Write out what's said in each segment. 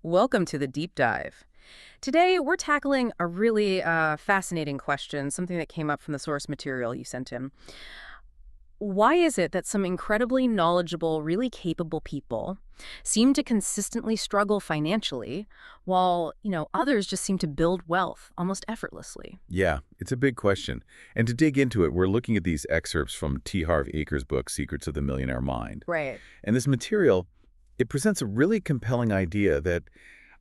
Welcome to the deep dive. Today, we're tackling a really fascinating question, something that came up from the source material you sent in. Why is it that some incredibly knowledgeable, really capable people seem to consistently struggle financially, while, others just seem to build wealth almost effortlessly? Yeah, it's a big question. And to dig into it, we're looking at these excerpts from Harv Eker's book, Secrets of the Millionaire Mind. Right. And this material, it presents a really compelling idea that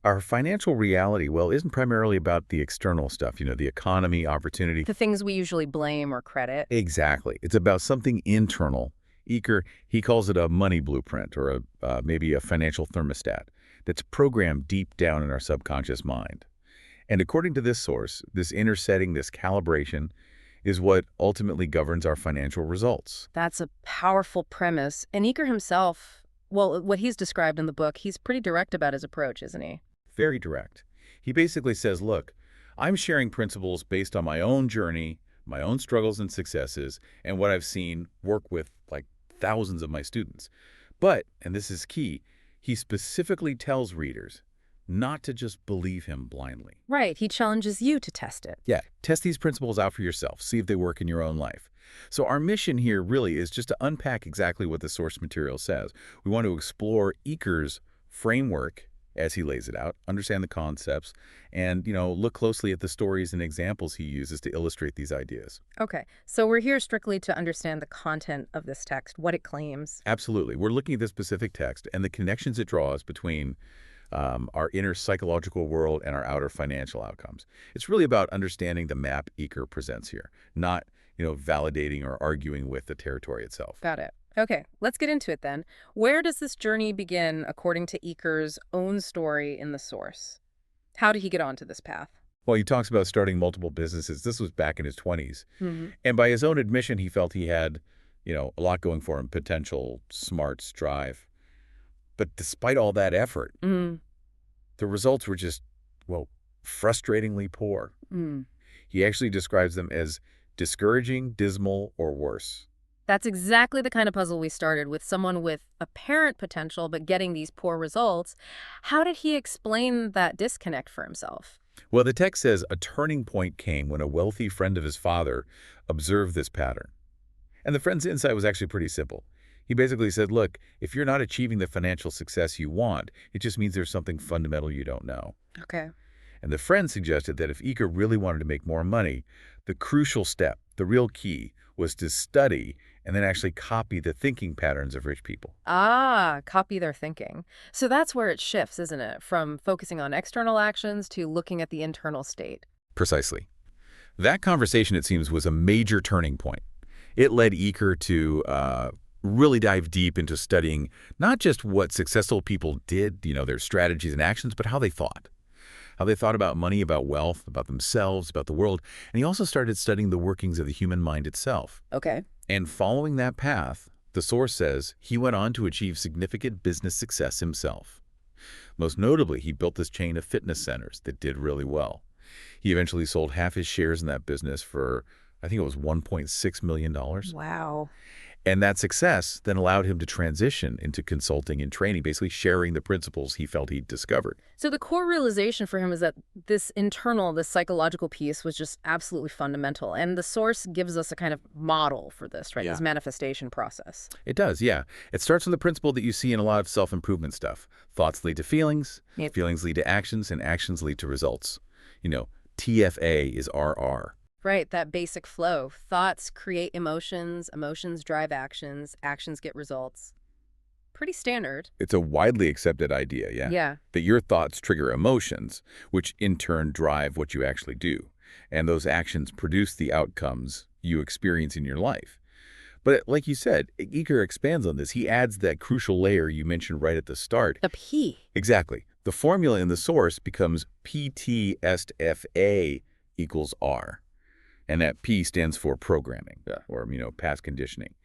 our financial reality, well, isn't primarily about the external stuff, the economy, opportunity. The things we usually blame or credit. Exactly. It's about something internal. Eker, he calls it a money blueprint or maybe a financial thermostat that's programmed deep down in our subconscious mind. And according to this source, this inner setting, this calibration, is what ultimately governs our financial results. That's a powerful premise. And Eker himself, well, what he's described in the book, he's pretty direct about his approach, isn't he? Very direct. He basically says, look, I'm sharing principles based on my own journey, my own struggles and successes, and what I've seen work with like thousands of my students. But, and this is key, he specifically tells readers not to just believe him blindly. Right. He challenges you to test it. Yeah, test these principles out for yourself. See if they work in your own life. So our mission here really is just to unpack exactly what the source material says. We want to explore Eker's framework as he lays it out, understand the concepts, and, look closely at the stories and examples he uses to illustrate these ideas. Okay, so we're here strictly to understand the content of this text, what it claims. Absolutely. We're looking at this specific text and the connections it draws between our inner psychological world and our outer financial outcomes. It's really about understanding the map Eker presents here, not, validating or arguing with the territory itself. Got it. Okay, let's get into it then. Where does this journey begin according to Eker's own story in the source? How did he get onto this path? Well, he talks about starting multiple businesses. This was back in his 20s. Hmm. And by his own admission, he felt he had, a lot going for him, potential, smarts, drive. But despite all that effort, Mm. the results were just, well, frustratingly poor. Mm. He actually describes them as discouraging, dismal, or worse. That's exactly the kind of puzzle we started with, someone with apparent potential but getting these poor results. How did he explain that disconnect for himself? Well, the text says a turning point came when a wealthy friend of his father observed this pattern. And the friend's insight was actually pretty simple. He basically said, look, if you're not achieving the financial success you want, it just means there's something fundamental you don't know. Okay. And the friend suggested that if Eker really wanted to make more money, the crucial step, the real key, was to study and then actually copy the thinking patterns of rich people. Ah, copy their thinking. So that's where it shifts, isn't it? From focusing on external actions to looking at the internal state. Precisely. That conversation, it seems, was a major turning point. It led Eker to really dive deep into studying not just what successful people did, their strategies and actions, but how they thought. How they thought about money, about wealth, about themselves, about the world. And he also started studying the workings of the human mind itself. Okay. And following that path, the source says he went on to achieve significant business success himself. Most notably, he built this chain of fitness centers that did really well. He eventually sold half his shares in that business for, I think it was $1.6 million. Wow. And that success then allowed him to transition into consulting and training, basically sharing the principles he felt he'd discovered. So the core realization for him is that this psychological piece was just absolutely fundamental. And the source gives us a kind of model for this, right? Yeah. This manifestation process. It does, yeah. It starts with the principle that you see in a lot of self-improvement stuff. Thoughts lead to feelings, Yep. feelings lead to actions, and actions lead to results. TFA is RR. Right, that basic flow. Thoughts create emotions, emotions drive actions, actions get results. Pretty standard. It's a widely accepted idea, yeah? Yeah. That your thoughts trigger emotions, which in turn drive what you actually do. And those actions produce the outcomes you experience in your life. But like you said, Eker expands on this. He adds that crucial layer you mentioned right at the start. The P. Exactly. The formula in the source becomes PT est FA equals R. And that P stands for programming, or, past conditioning.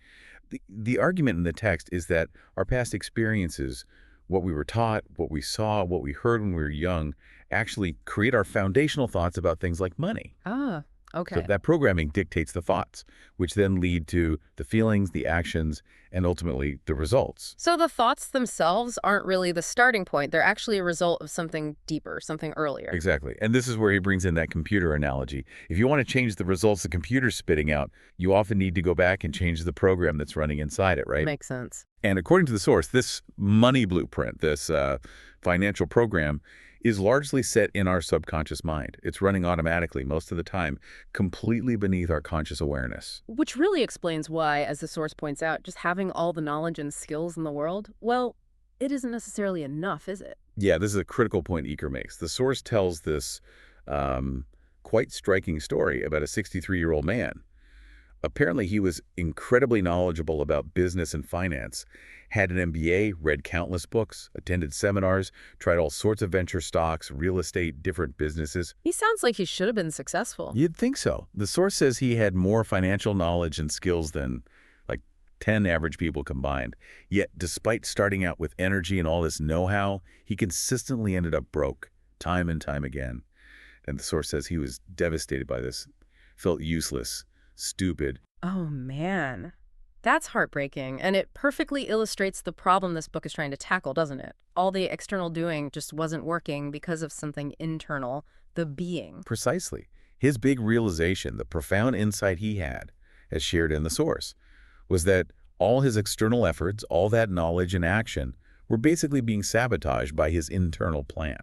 The argument in the text is that our past experiences, what we were taught, what we saw, what we heard when we were young, actually create our foundational thoughts about things like money. Ah, So Okay. that programming dictates the thoughts, which then lead to the feelings, the actions, and ultimately the results. So the thoughts themselves aren't really the starting point. They're actually a result of something deeper, something earlier. Exactly. And this is where he brings in that computer analogy. If you want to change the results the computer's spitting out, you often need to go back and change the program that's running inside it, right? Makes sense. And according to the source, this money blueprint, this financial program, is largely set in our subconscious mind. It's running automatically most of the time, completely beneath our conscious awareness. Which really explains why, as the source points out, just having all the knowledge and skills in the world, well, it isn't necessarily enough, is it? Yeah, this is a critical point Eker makes. The source tells this um, quite striking story about a 63-year-old man. Apparently, he was incredibly knowledgeable about business and finance, had an MBA, read countless books, attended seminars, tried all sorts of venture stocks, real estate, different businesses. He sounds like he should have been successful. You'd think so. The source says he had more financial knowledge and skills than like 10 average people combined. Yet, despite starting out with energy and all this know-how, he consistently ended up broke, time and time again. And the source says he was devastated by this, felt useless, stupid. Oh, man. That's heartbreaking, and it perfectly illustrates the problem this book is trying to tackle, doesn't it? All the external doing just wasn't working because of something internal, the being. Precisely. His big realization, the profound insight he had, as shared in the source, was that all his external efforts, all that knowledge and action, were basically being sabotaged by his internal plan.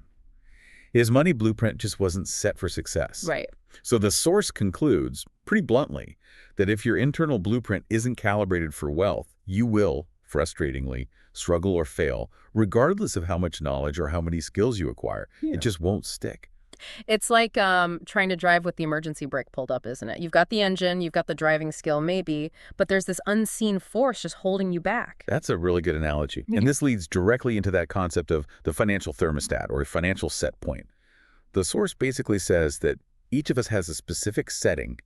His money blueprint just wasn't set for success. Right. So the source concludes, pretty bluntly, that if your internal blueprint isn't calibrated for wealth, you will, frustratingly, struggle or fail, regardless of how much knowledge or how many skills you acquire. Yeah. It just won't stick. It's like trying to drive with the emergency brake pulled up, isn't it? You've got the engine, you've got the driving skill, maybe, but there's this unseen force just holding you back. That's a really good analogy. Yeah. And this leads directly into that concept of the financial thermostat or a financial set point. The source basically says that each of us has a specific setting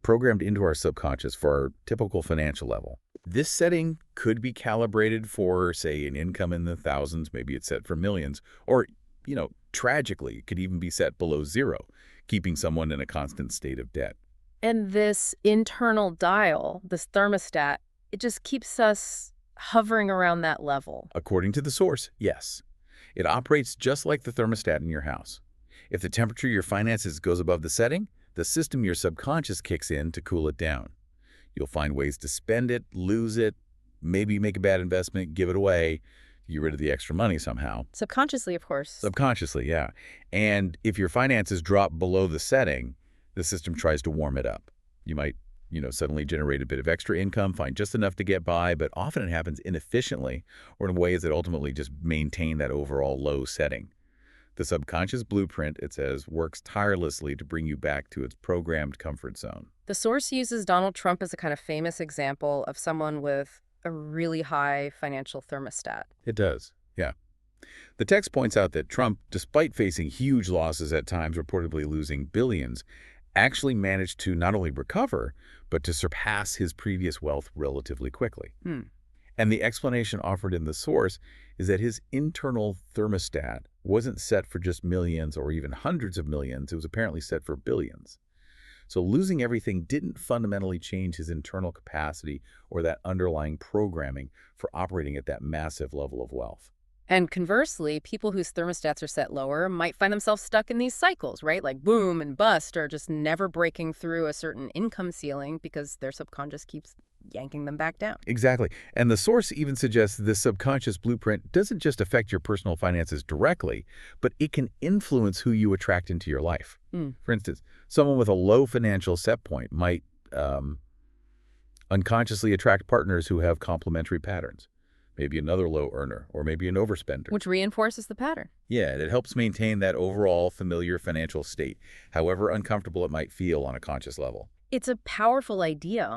programmed into our subconscious for our typical financial level. This setting could be calibrated for, say, an income in the thousands, maybe it's set for millions, or, tragically, it could even be set below zero, keeping someone in a constant state of debt. And this internal dial, this thermostat, it just keeps us hovering around that level. According to the source, yes. It operates just like the thermostat in your house. If the temperature of your finances goes above the setting, the system your subconscious kicks in to cool it down. You'll find ways to spend it, lose it, maybe make a bad investment, give it away, get rid of the extra money somehow. Subconsciously, of course. Subconsciously, yeah. And if your finances drop below the setting, the system tries to warm it up. You might, suddenly generate a bit of extra income, find just enough to get by, but often it happens inefficiently or in ways that ultimately just maintain that overall low setting. The subconscious blueprint, it says, works tirelessly to bring you back to its programmed comfort zone. The source uses Donald Trump as a kind of famous example of someone with a really high financial thermostat. It does, yeah. The text points out that Trump, despite facing huge losses at times, reportedly losing billions, actually managed to not only recover, but to surpass his previous wealth relatively quickly. And the explanation offered in the source is that his internal thermostat wasn't set for just millions or even hundreds of millions. It was apparently set for billions. So losing everything didn't fundamentally change his internal capacity or that underlying programming for operating at that massive level of wealth. And conversely, people whose thermostats are set lower might find themselves stuck in these cycles, right? Like boom and bust, or just never breaking through a certain income ceiling because their subconscious keeps yanking them back down. Exactly. And the source even suggests this subconscious blueprint doesn't just affect your personal finances directly, but it can influence who you attract into your life. For instance, someone with a low financial set point might unconsciously attract partners who have complementary patterns. Maybe another low earner, or maybe an overspender. Which reinforces the pattern. Yeah, and it helps maintain that overall familiar financial state, however uncomfortable it might feel on a conscious level. It's a powerful idea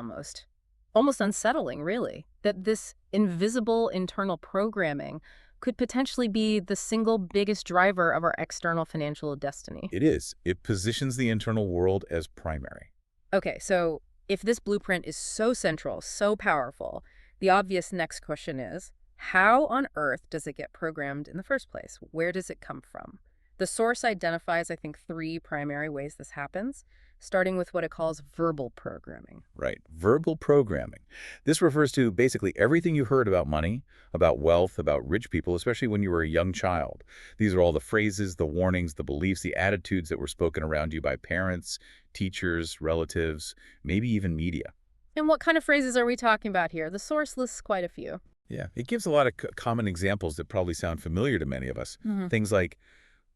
almost unsettling, really, that this invisible internal programming could potentially be the single biggest driver of our external financial destiny. It is. It positions the internal world as primary. Okay, so if this blueprint is so central, so powerful, the obvious next question is, how on earth does it get programmed in the first place? Where does it come from? The source identifies, I think, three primary ways this happens, starting with what it calls verbal programming. Right. Verbal programming. This refers to basically everything you heard about money, about wealth, about rich people, especially when you were a young child. These are all the phrases, the warnings, the beliefs, the attitudes that were spoken around you by parents, teachers, relatives, maybe even media. And what kind of phrases are we talking about here? The source lists quite a few. Yeah, it gives a lot of common examples that probably sound familiar to many of us. Things like,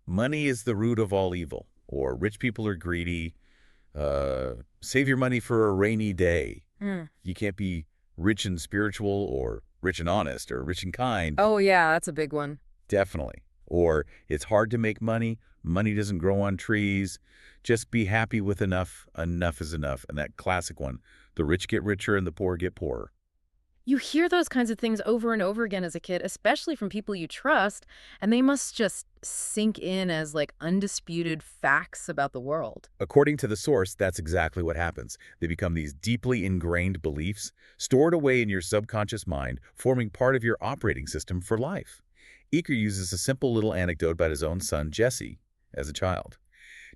money is the root of all evil, or rich people are greedy, save your money for a rainy day. Mm. You can't be rich and spiritual or rich and honest or rich and kind. Oh, yeah, that's a big one. Definitely. Or it's hard to make money. Money doesn't grow on trees. Just be happy with enough. Enough is enough. And that classic one, the rich get richer and the poor get poorer. You hear those kinds of things over and over again as a kid, especially from people you trust, and they must just sink in as like undisputed facts about the world. According to the source, that's exactly what happens. They become these deeply ingrained beliefs stored away in your subconscious mind, forming part of your operating system for life. Eker uses a simple little anecdote about his own son, Jesse, as a child.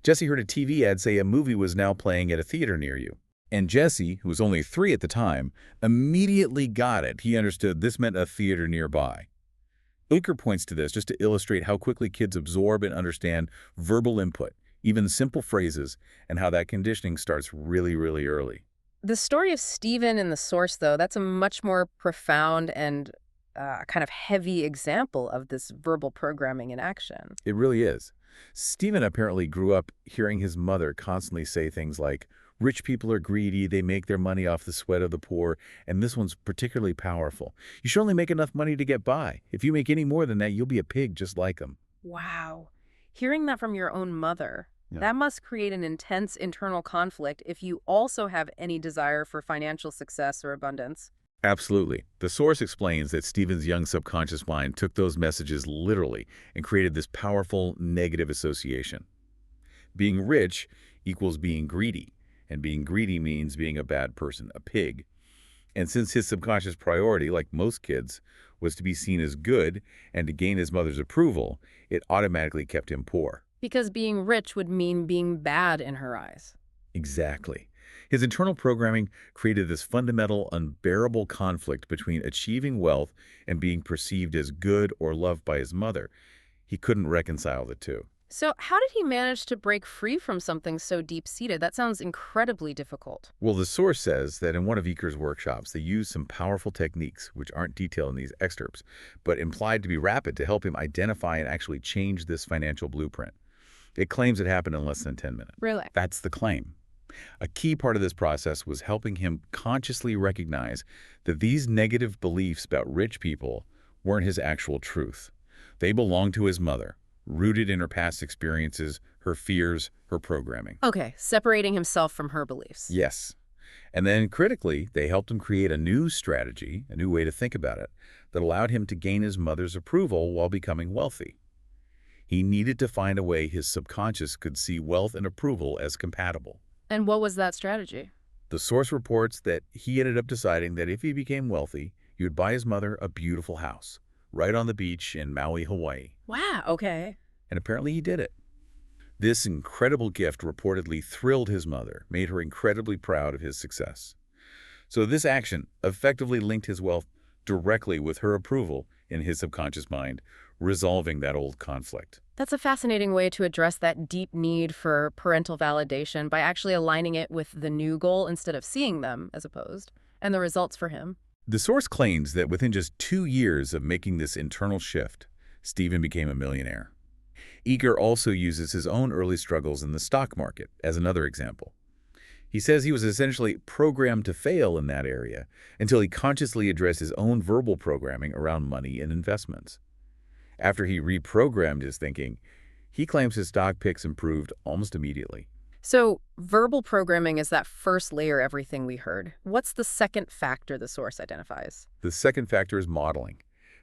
Jesse heard a TV ad say a movie was now playing at a theater near you. And Jesse, who was only 3 at the time, immediately got it. He understood this meant a theater nearby. Eker points to this just to illustrate how quickly kids absorb and understand verbal input, even simple phrases, and how that conditioning starts really, really early. The story of Stephen in the source, though, that's a much more profound and kind of heavy example of this verbal programming in action. It really is. Stephen apparently grew up hearing his mother constantly say things like, rich people are greedy, they make their money off the sweat of the poor, and this one's particularly powerful. You should only make enough money to get by. If you make any more than that, you'll be a pig just like them. Wow. Hearing that from your own mother, that must create an intense internal conflict if you also have any desire for financial success or abundance. Absolutely. The source explains that Stephen's young subconscious mind took those messages literally and created this powerful negative association. Being rich equals being greedy, and being greedy means being a bad person, a pig. And since his subconscious priority, like most kids, was to be seen as good and to gain his mother's approval, it automatically kept him poor. Because being rich would mean being bad in her eyes. Exactly. His internal programming created this fundamental, unbearable conflict between achieving wealth and being perceived as good or loved by his mother. He couldn't reconcile the two. So how did he manage to break free from something so deep-seated? That sounds incredibly difficult. Well, the source says that in one of Eker's workshops, they used some powerful techniques, which aren't detailed in these excerpts, but implied to be rapid to help him identify and actually change this financial blueprint. It claims it happened in less than 10 minutes. Really? That's the claim. A key part of this process was helping him consciously recognize that these negative beliefs about rich people weren't his actual truth. They belonged to his mother, rooted in her past experiences, her fears, her programming. Okay, separating himself from her beliefs. Yes. And then critically, they helped him create a new strategy, a new way to think about it, that allowed him to gain his mother's approval while becoming wealthy. He needed to find a way his subconscious could see wealth and approval as compatible. And what was that strategy? The source reports that he ended up deciding that if he became wealthy, he would buy his mother a beautiful house right on the beach in Maui, Hawaii. Wow, okay. And apparently he did it. This incredible gift reportedly thrilled his mother, made her incredibly proud of his success. So this action effectively linked his wealth directly with her approval in his subconscious mind, resolving that old conflict. That's a fascinating way to address that deep need for parental validation by actually aligning it with the new goal instead of seeing them as opposed, and the results for him. The source claims that within just 2 years of making this internal shift, Stephen became a millionaire. Eker also uses his own early struggles in the stock market as another example. He says he was essentially programmed to fail in that area until he consciously addressed his own verbal programming around money and investments. After he reprogrammed his thinking, he claims his stock picks improved almost immediately. So verbal programming is that first layer everything we heard. What's the second factor the source identifies? The second factor is modeling.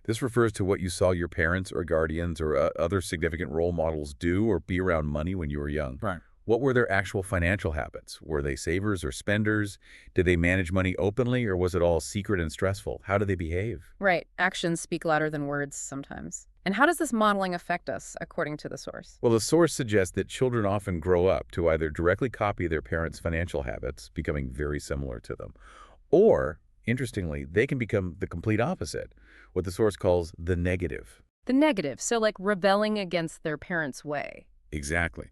This refers to what you saw your parents or guardians or other significant role models do or be around money when you were young. Right. What were their actual financial habits? Were they savers or spenders? Did they manage money openly, or was it all secret and stressful? How did they behave? Right. Actions speak louder than words sometimes. And how does this modeling affect us, according to the source? Well, the source suggests that children often grow up to either directly copy their parents' financial habits, becoming very similar to them, or, interestingly, they can become the complete opposite, what the source calls the negative. The negative, so like rebelling against their parents' way. Exactly.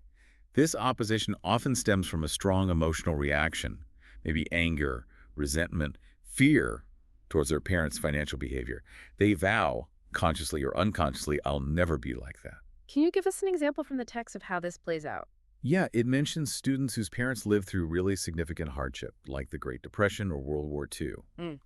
This opposition often stems from a strong emotional reaction, maybe anger, resentment, fear towards their parents' financial behavior. They vow, consciously or unconsciously, I'll never be like that. Can you give us an example from the text of how this plays out? Yeah, it mentions students whose parents lived through really significant hardship, like the Great Depression or World War II. Mm.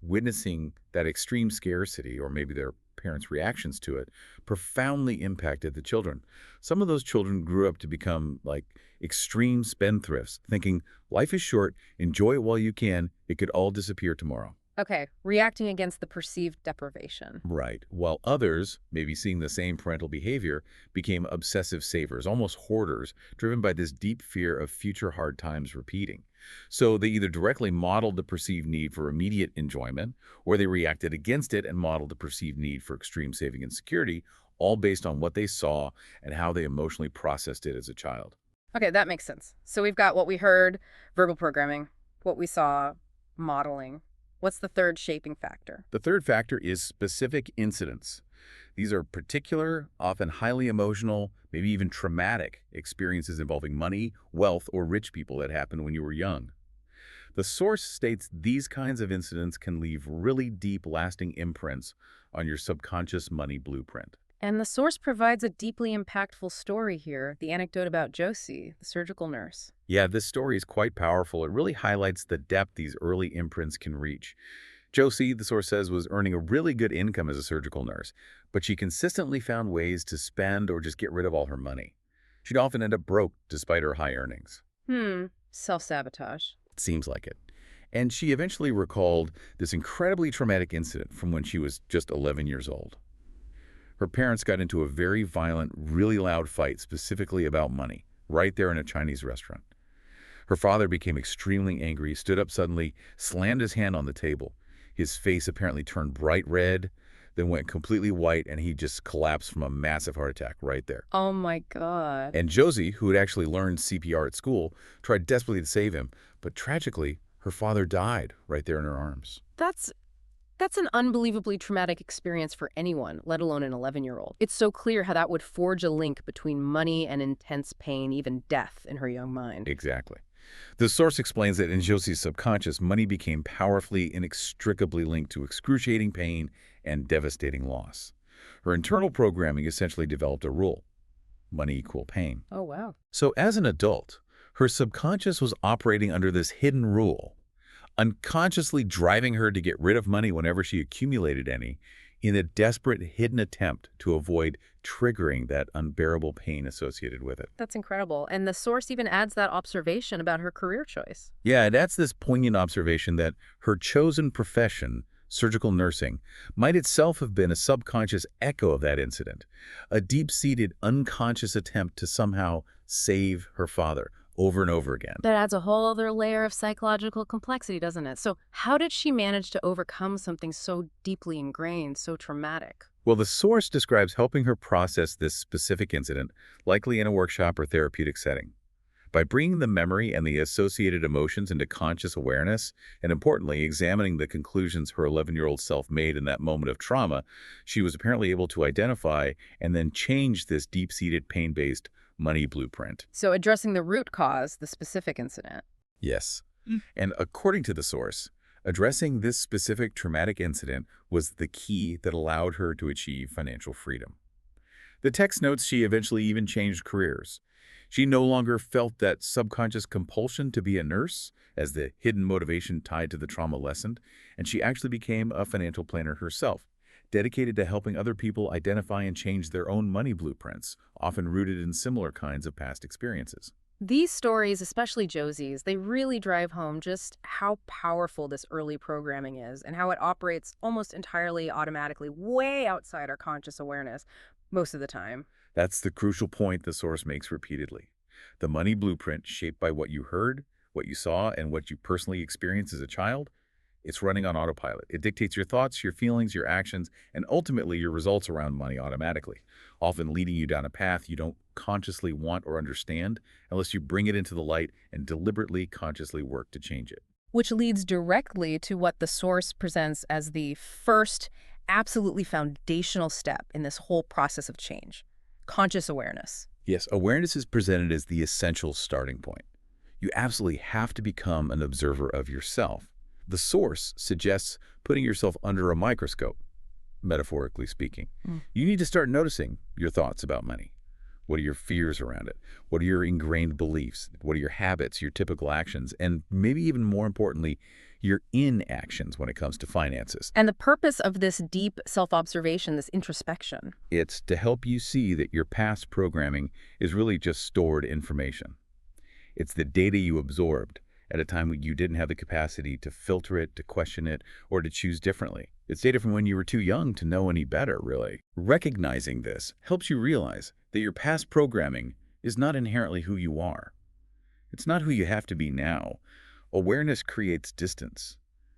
Witnessing that extreme scarcity, or maybe their parents' reactions to it, profoundly impacted the children. Some of those children grew up to become like extreme spendthrifts, thinking life is short, enjoy it while you can, it could all disappear tomorrow. Okay, reacting against the perceived deprivation. Right. While others, maybe seeing the same parental behavior, became obsessive savers, almost hoarders, driven by this deep fear of future hard times repeating. So they either directly modeled the perceived need for immediate enjoyment, or they reacted against it and modeled the perceived need for extreme saving and security, all based on what they saw and how they emotionally processed it as a child. Okay, that makes sense. So we've got what we heard, verbal programming, what we saw, modeling. What's the third shaping factor? The third factor is specific incidents. These are particular, often highly emotional, maybe even traumatic experiences involving money, wealth, or rich people that happened when you were young. The source states these kinds of incidents can leave really deep, lasting imprints on your subconscious money blueprint. And the source provides a deeply impactful story here, the anecdote about Josie, the surgical nurse. Yeah, this story is quite powerful. It really highlights the depth these early imprints can reach. Josie, the source says, was earning a really good income as a surgical nurse, but she consistently found ways to spend or just get rid of all her money. She'd often end up broke despite her high earnings. Self-sabotage. It seems like it. And she eventually recalled this incredibly traumatic incident from when she was just 11 years old. Her parents got into a very violent, really loud fight specifically about money, right there in a Chinese restaurant. Her father became extremely angry, stood up suddenly, slammed his hand on the table. His face apparently turned bright red, then went completely white, and he just collapsed from a massive heart attack right there. Oh my God. And Josie, who had actually learned CPR at school, tried desperately to save him, but tragically, her father died right there in her arms. That's an unbelievably traumatic experience for anyone, let alone an 11-year-old. It's so clear how that would forge a link between money and intense pain, even death, in her young mind. Exactly. The source explains that in Josie's subconscious, money became powerfully, inextricably linked to excruciating pain and devastating loss. Her internal programming essentially developed a rule: money equal pain. Oh, wow. So as an adult, her subconscious was operating under this hidden rule, unconsciously driving her to get rid of money whenever she accumulated any, in a desperate, hidden attempt to avoid triggering that unbearable pain associated with it. That's incredible. And the source even adds that observation about her career choice. Yeah, and that's this poignant observation that her chosen profession, surgical nursing, might itself have been a subconscious echo of that incident, a deep-seated, unconscious attempt to somehow save her father over and over again. That adds a whole other layer of psychological complexity, doesn't it? So how did she manage to overcome something so deeply ingrained, so traumatic? Well, the source describes helping her process this specific incident, likely in a workshop or therapeutic setting. By bringing the memory and the associated emotions into conscious awareness, and importantly, examining the conclusions her 11-year-old self made in that moment of trauma, she was apparently able to identify and then change this deep-seated pain-based money blueprint. So addressing the root cause, the specific incident. Yes. And according to the source, addressing this specific traumatic incident was the key that allowed her to achieve financial freedom. The text notes she eventually even changed careers. She no longer felt that subconscious compulsion to be a nurse, as the hidden motivation tied to the trauma lessened, and she actually became a financial planner herself, dedicated to helping other people identify and change their own money blueprints, often rooted in similar kinds of past experiences. These stories, especially Josie's, they really drive home just how powerful this early programming is and how it operates almost entirely automatically, way outside our conscious awareness most of the time. That's the crucial point the source makes repeatedly. The money blueprint, shaped by what you heard, what you saw, and what you personally experienced as a child, it's running on autopilot. It dictates your thoughts, your feelings, your actions, and ultimately your results around money automatically, often leading you down a path you don't consciously want or understand unless you bring it into the light and deliberately, consciously work to change it. Which leads directly to what the source presents as the first absolutely foundational step in this whole process of change: conscious awareness. Yes, awareness is presented as the essential starting point. You absolutely have to become an observer of yourself. The source suggests putting yourself under a microscope, metaphorically speaking. You need to start noticing your thoughts about money. What are your fears around it? What are your ingrained beliefs? What are your habits, your typical actions, and maybe even more importantly, your inactions when it comes to finances? And the purpose of this deep self-observation, this introspection. It's to help you see that your past programming is really just stored information. It's the data you absorbed at a time when you didn't have the capacity to filter it, to question it, or to choose differently. It's data from when you were too young to know any better, really. Recognizing this helps you realize that your past programming is not inherently who you are. It's not who you have to be now. Awareness creates distance.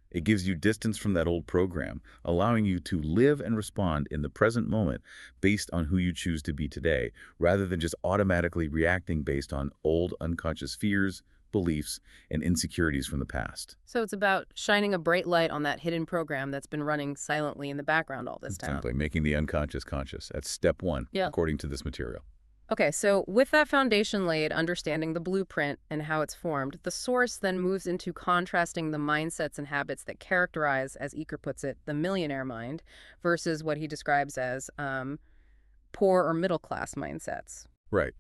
It gives you distance from that old program, allowing you to live and respond in the present moment based on who you choose to be today, rather than just automatically reacting based on old unconscious fears, beliefs, and insecurities from the past. So it's about shining a bright light on that hidden program that's been running silently in the background all this time. Exactly, making the unconscious conscious. That's step one, Yeah. according to this material. Okay, so with that foundation laid, understanding the blueprint and how it's formed, the source then moves into contrasting the mindsets and habits that characterize, as Eker puts it, the millionaire mind versus what he describes as poor or middle class mindsets. Right.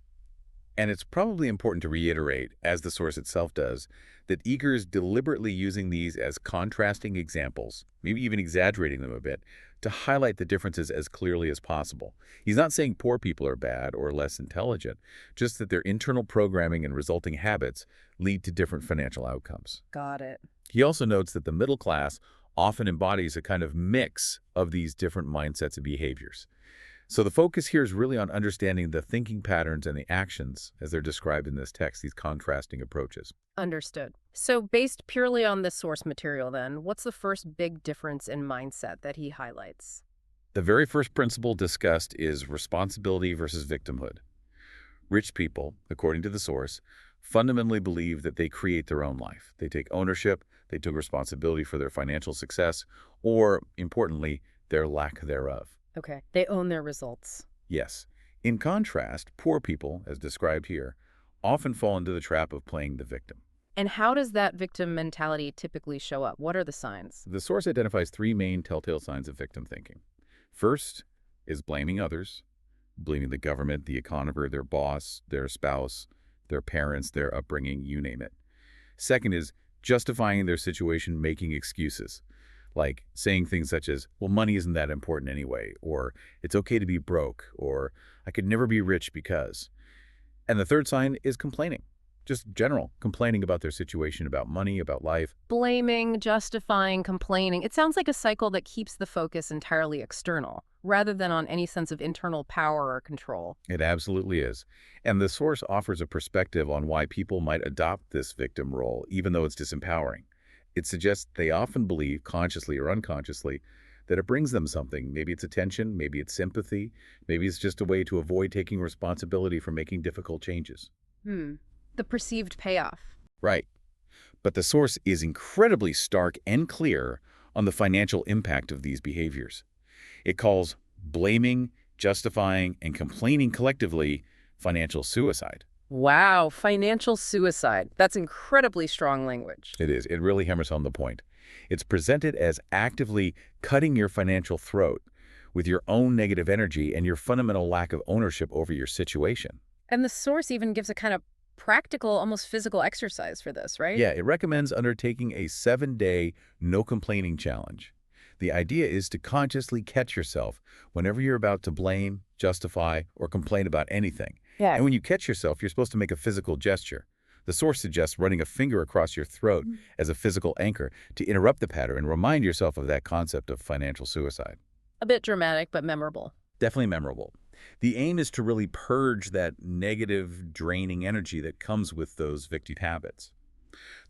And it's probably important to reiterate, as the source itself does, that Eker is deliberately using these as contrasting examples, maybe even exaggerating them a bit, to highlight the differences as clearly as possible. He's not saying poor people are bad or less intelligent, just that their internal programming and resulting habits lead to different financial outcomes. Got it. He also notes that the middle class often embodies a kind of mix of these different mindsets and behaviors. So the focus here is really on understanding the thinking patterns and the actions as they're described in this text, these contrasting approaches. Understood. So based purely on this source material then, what's the first big difference in mindset that he highlights? The very first principle discussed is responsibility versus victimhood. Rich people, according to the source, fundamentally believe that they create their own life. They take ownership, they take responsibility for their financial success, or, importantly, their lack thereof. Okay, they own their results. Yes. In contrast, poor people, as described here, often fall into the trap of playing the victim. And how does that victim mentality typically show up? What are the signs? The source identifies three main telltale signs of victim thinking. First is blaming others, blaming the government, the economy, their boss, their spouse, their parents, their upbringing, you name it. Second is justifying their situation, making excuses, like saying things such as, well, money isn't that important anyway, or it's okay to be broke, or I could never be rich because. And the third sign is complaining, just general complaining about their situation, about money, about life. Blaming, justifying, complaining. It sounds like a cycle that keeps the focus entirely external, rather than on any sense of internal power or control. It absolutely is. And the source offers a perspective on why people might adopt this victim role, even though it's disempowering. It suggests they often believe, consciously or unconsciously, that it brings them something. Maybe it's attention, maybe it's sympathy, maybe it's just a way to avoid taking responsibility for making difficult changes. The perceived payoff. Right. But the source is incredibly stark and clear on the financial impact of these behaviors. It calls blaming, justifying, and complaining collectively financial suicide. Wow, financial suicide. That's incredibly strong language. It is. It really hammers home the point. It's presented as actively cutting your financial throat with your own negative energy and your fundamental lack of ownership over your situation. And the source even gives a kind of practical, almost physical exercise for this, right? Yeah, it recommends undertaking a 7-day no complaining challenge. The idea is to consciously catch yourself whenever you're about to blame, justify, or complain about anything. Yeah. And when you catch yourself, you're supposed to make a physical gesture. The source suggests running a finger across your throat as a physical anchor to interrupt the pattern and remind yourself of that concept of financial suicide. A bit dramatic, but memorable. Definitely memorable. The aim is to really purge that negative, draining energy that comes with those victim habits.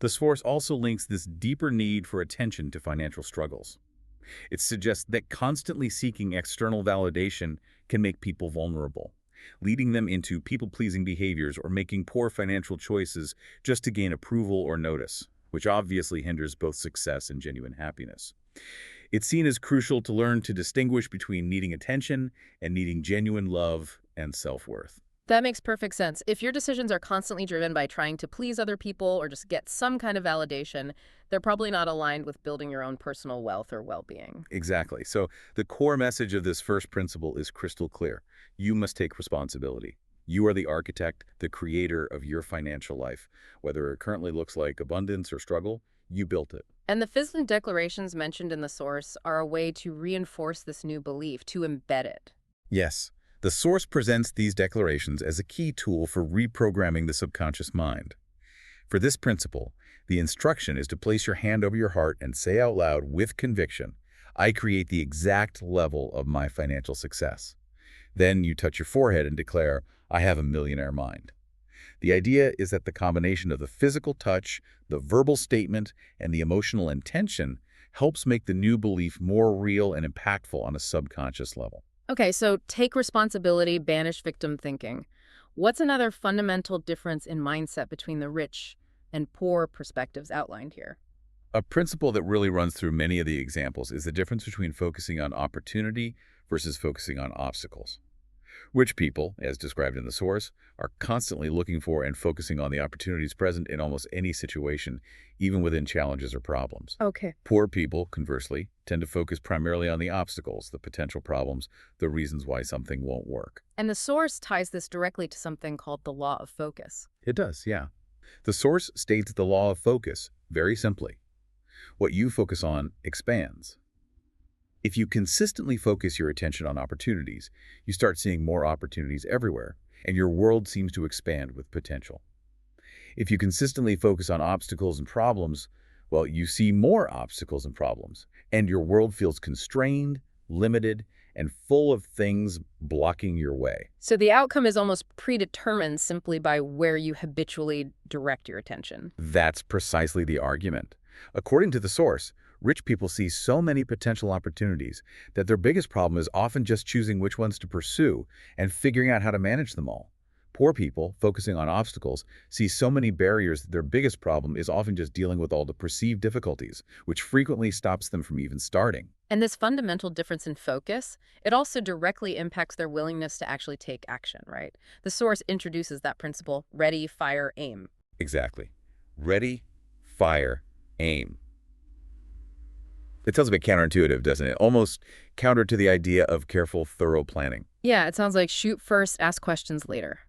The source also links this deeper need for attention to financial struggles. It suggests that constantly seeking external validation can make people vulnerable, leading them into people-pleasing behaviors or making poor financial choices just to gain approval or notice, which obviously hinders both success and genuine happiness. It's seen as crucial to learn to distinguish between needing attention and needing genuine love and self-worth. That makes perfect sense. If your decisions are constantly driven by trying to please other people or just get some kind of validation, they're probably not aligned with building your own personal wealth or well-being. Exactly. So the core message of this first principle is crystal clear. You must take responsibility. You are the architect, the creator of your financial life. Whether it currently looks like abundance or struggle, you built it. And the physical declarations mentioned in the source are a way to reinforce this new belief, to embed it. Yes, the source presents these declarations as a key tool for reprogramming the subconscious mind. For this principle, the instruction is to place your hand over your heart and say out loud with conviction, I create the exact level of my financial success. Then you touch your forehead and declare, I have a millionaire mind. The idea is that the combination of the physical touch, the verbal statement, and the emotional intention helps make the new belief more real and impactful on a subconscious level. Okay, so take responsibility, banish victim thinking. What's another fundamental difference in mindset between the rich and poor perspectives outlined here? A principle that really runs through many of the examples is the difference between focusing on opportunity versus focusing on obstacles. Rich people, as described in the source, are constantly looking for and focusing on the opportunities present in almost any situation, even within challenges or problems. Okay. Poor people, conversely, tend to focus primarily on the obstacles, the potential problems, the reasons why something won't work. And the source ties this directly to something called the law of focus. It does, yeah. The source states the law of focus very simply. What you focus on expands. If you consistently focus your attention on opportunities, you start seeing more opportunities everywhere, and your world seems to expand with potential. If you consistently focus on obstacles and problems, well, you see more obstacles and problems, and your world feels constrained, limited, and full of things blocking your way. So the outcome is almost predetermined simply by where you habitually direct your attention. That's precisely the argument. According to the source, rich people see so many potential opportunities that their biggest problem is often just choosing which ones to pursue and figuring out how to manage them all. Poor people, focusing on obstacles, see so many barriers that their biggest problem is often just dealing with all the perceived difficulties, which frequently stops them from even starting. And this fundamental difference in focus, it also directly impacts their willingness to actually take action, right? The source introduces that principle, ready, fire, aim. Exactly. Ready, fire, aim. It sounds a bit counterintuitive, doesn't it? Almost counter to the idea of careful, thorough planning. Yeah, it sounds like shoot first, ask questions later.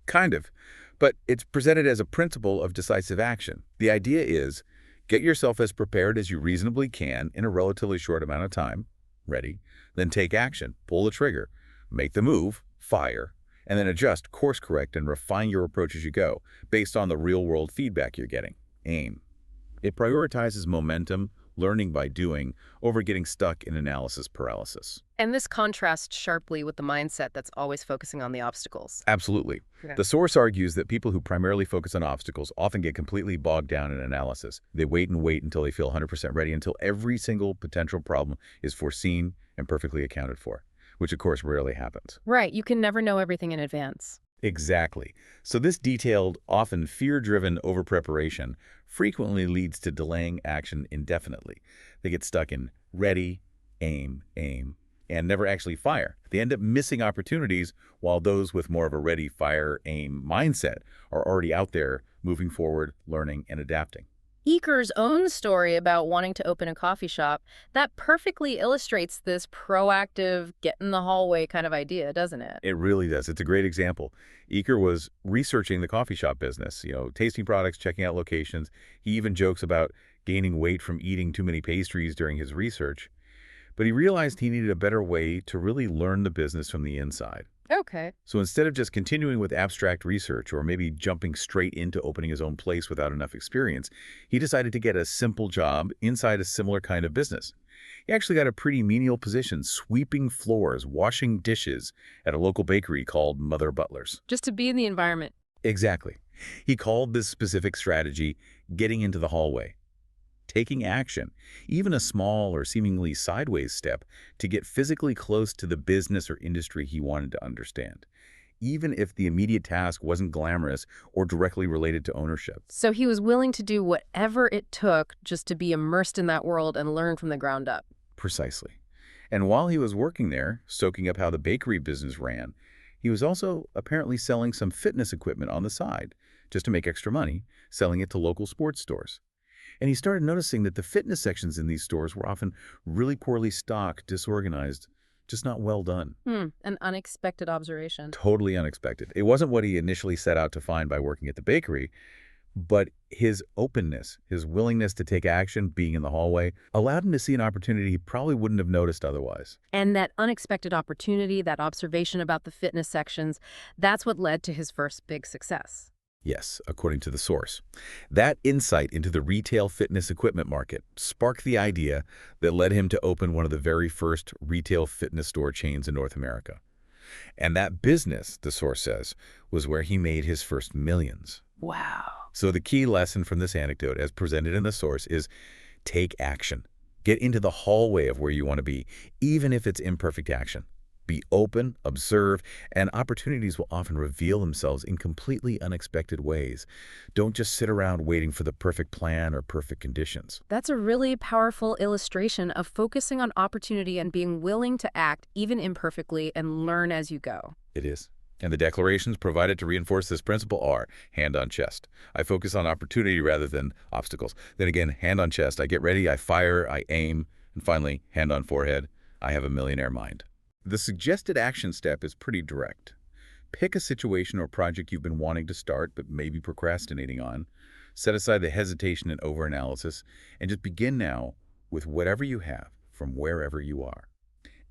Kind of. But it's presented as a principle of decisive action. The idea is, get yourself as prepared as you reasonably can in a relatively short amount of time, ready, then take action, pull the trigger, make the move, fire, and then adjust, course correct, and refine your approach as you go, based on the real-world feedback you're getting. Aim. It prioritizes momentum, learning by doing, over getting stuck in analysis paralysis. And this contrasts sharply with the mindset that's always focusing on the obstacles. Absolutely. Yeah. The source argues that people who primarily focus on obstacles often get completely bogged down in analysis. They wait and wait until they feel 100% ready, until every single potential problem is foreseen and perfectly accounted for, which of course rarely happens. Right, you can never know everything in advance. Exactly. So this detailed, often fear-driven over-preparation frequently leads to delaying action indefinitely. They get stuck in ready, aim, and never actually fire. They end up missing opportunities while those with more of a ready, fire, aim mindset are already out there moving forward, learning, and adapting. Eker's own story about wanting to open a coffee shop, that perfectly illustrates this proactive, get in the hallway kind of idea, doesn't it? It really does. It's a great example. Eker was researching the coffee shop business, tasting products, checking out locations. He even jokes about gaining weight from eating too many pastries during his research. But he realized he needed a better way to really learn the business from the inside. Okay. So instead of just continuing with abstract research or maybe jumping straight into opening his own place without enough experience, he decided to get a simple job inside a similar kind of business. He actually got a pretty menial position, sweeping floors, washing dishes at a local bakery called Mother Butler's. Just to be in the environment. Exactly. He called this specific strategy getting into the hallway, taking action, even a small or seemingly sideways step to get physically close to the business or industry he wanted to understand, even if the immediate task wasn't glamorous or directly related to ownership. So he was willing to do whatever it took just to be immersed in that world and learn from the ground up. Precisely. And while he was working there, soaking up how the bakery business ran, he was also apparently selling some fitness equipment on the side, just to make extra money, selling it to local sports stores. And he started noticing that the fitness sections in these stores were often really poorly stocked, disorganized, just not well done. An unexpected observation. Totally unexpected. It wasn't what he initially set out to find by working at the bakery, but his openness, his willingness to take action, being in the hallway, allowed him to see an opportunity he probably wouldn't have noticed otherwise. And that unexpected opportunity, that observation about the fitness sections, that's what led to his first big success. Yes, according to the source. That insight into the retail fitness equipment market sparked the idea that led him to open one of the very first retail fitness store chains in North America. And that business, the source says, was where he made his first millions. Wow. So the key lesson from this anecdote, as presented in the source, is take action. Get into the hallway of where you want to be, even if it's imperfect action. Be open, observe, and opportunities will often reveal themselves in completely unexpected ways. Don't just sit around waiting for the perfect plan or perfect conditions. That's a really powerful illustration of focusing on opportunity and being willing to act, even imperfectly, and learn as you go. It is. And the declarations provided to reinforce this principle are hand on chest. I focus on opportunity rather than obstacles. Then again, hand on chest. I get ready, I fire, I aim. And finally, hand on forehead. I have a millionaire mind. The suggested action step is pretty direct. Pick a situation or project you've been wanting to start but maybe procrastinating on. Set aside the hesitation and overanalysis, and just begin now with whatever you have from wherever you are.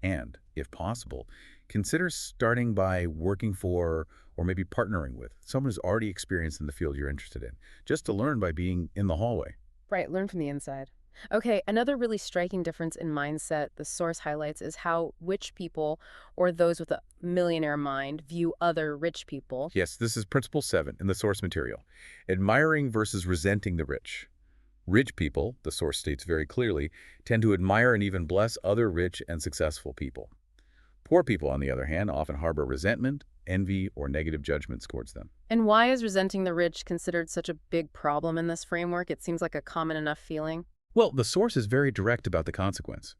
And, if possible, consider starting by working for or maybe partnering with someone who's already experienced in the field you're interested in, just to learn by being in the hallway. Right, learn from the inside. Okay, another really striking difference in mindset the source highlights is how rich people, or those with a millionaire mind, view other rich people. Yes, this is Principle 7 in the source material. Admiring versus resenting the rich. Rich people, the source states very clearly, tend to admire and even bless other rich and successful people. Poor people, on the other hand, often harbor resentment, envy, or negative judgments towards them. And why is resenting the rich considered such a big problem in this framework? It seems like a common enough feeling. Well, the source is very direct about the consequence.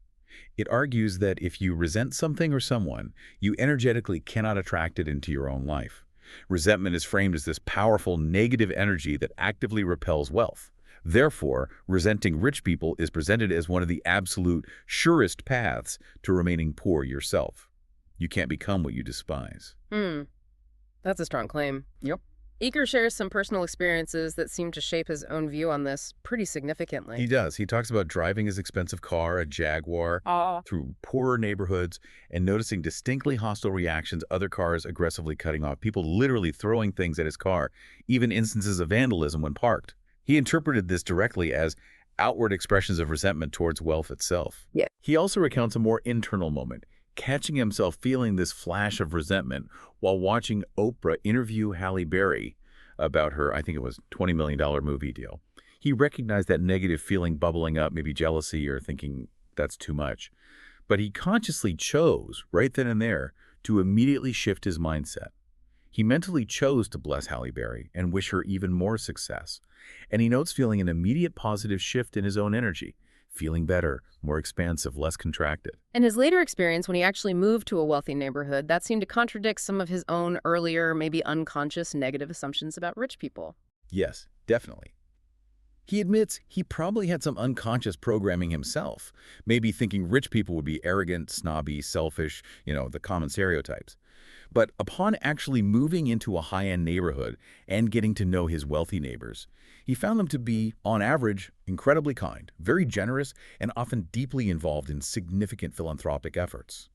It argues that if you resent something or someone, you energetically cannot attract it into your own life. Resentment is framed as this powerful negative energy that actively repels wealth. Therefore, resenting rich people is presented as one of the absolute surest paths to remaining poor yourself. You can't become what you despise. That's a strong claim. Yep. Eker shares some personal experiences that seem to shape his own view on this pretty significantly. He does. He talks about driving his expensive car, a Jaguar, through poorer neighborhoods and noticing distinctly hostile reactions, other cars aggressively cutting off, people literally throwing things at his car, even instances of vandalism when parked. He interpreted this directly as outward expressions of resentment towards wealth itself. Yeah. He also recounts a more internal moment, catching himself feeling this flash of resentment while watching Oprah interview Halle Berry about her, I think it was $20 million movie deal. He recognized that negative feeling bubbling up, maybe jealousy or thinking that's too much. But he consciously chose, right then and there, to immediately shift his mindset. He mentally chose to bless Halle Berry and wish her even more success. And he notes feeling an immediate positive shift in his own energy, feeling better, more expansive, less contracted. And his later experience when he actually moved to a wealthy neighborhood, that seemed to contradict some of his own earlier, maybe unconscious negative assumptions about rich people. Yes, definitely. He admits he probably had some unconscious programming himself, maybe thinking rich people would be arrogant, snobby, selfish, the common stereotypes. But upon actually moving into a high-end neighborhood and getting to know his wealthy neighbors, he found them to be, on average, incredibly kind, very generous, and often deeply involved in significant philanthropic efforts.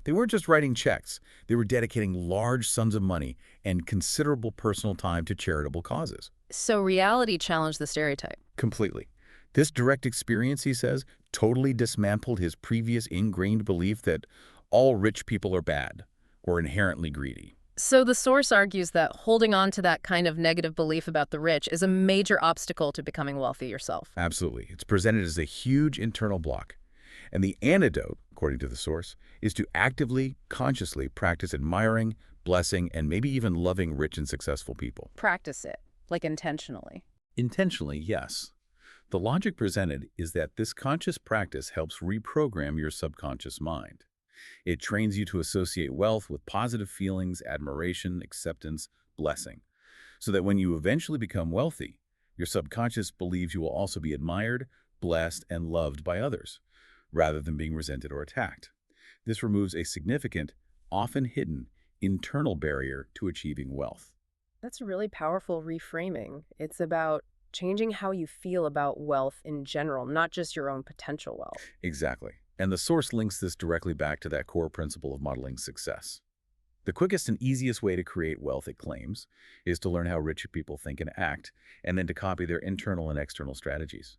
They weren't just writing checks, they were dedicating large sums of money and considerable personal time to charitable causes. So reality challenged the stereotype. Completely. This direct experience, he says, totally dismantled his previous ingrained belief that all rich people are bad or inherently greedy. So the source argues that holding on to that kind of negative belief about the rich is a major obstacle to becoming wealthy yourself. Absolutely. It's presented as a huge internal block. And the antidote, according to the source, is to actively, consciously practice admiring, blessing, and maybe even loving rich and successful people. Practice it, like intentionally. Intentionally, yes. The logic presented is that this conscious practice helps reprogram your subconscious mind. It trains you to associate wealth with positive feelings, admiration, acceptance, blessing, so that when you eventually become wealthy, your subconscious believes you will also be admired, blessed, and loved by others, rather than being resented or attacked. This removes a significant, often hidden, internal barrier to achieving wealth. That's a really powerful reframing. It's about changing how you feel about wealth in general, not just your own potential wealth. Exactly. And the source links this directly back to that core principle of modeling success. The quickest and easiest way to create wealth, it claims, is to learn how rich people think and act, and then to copy their internal and external strategies.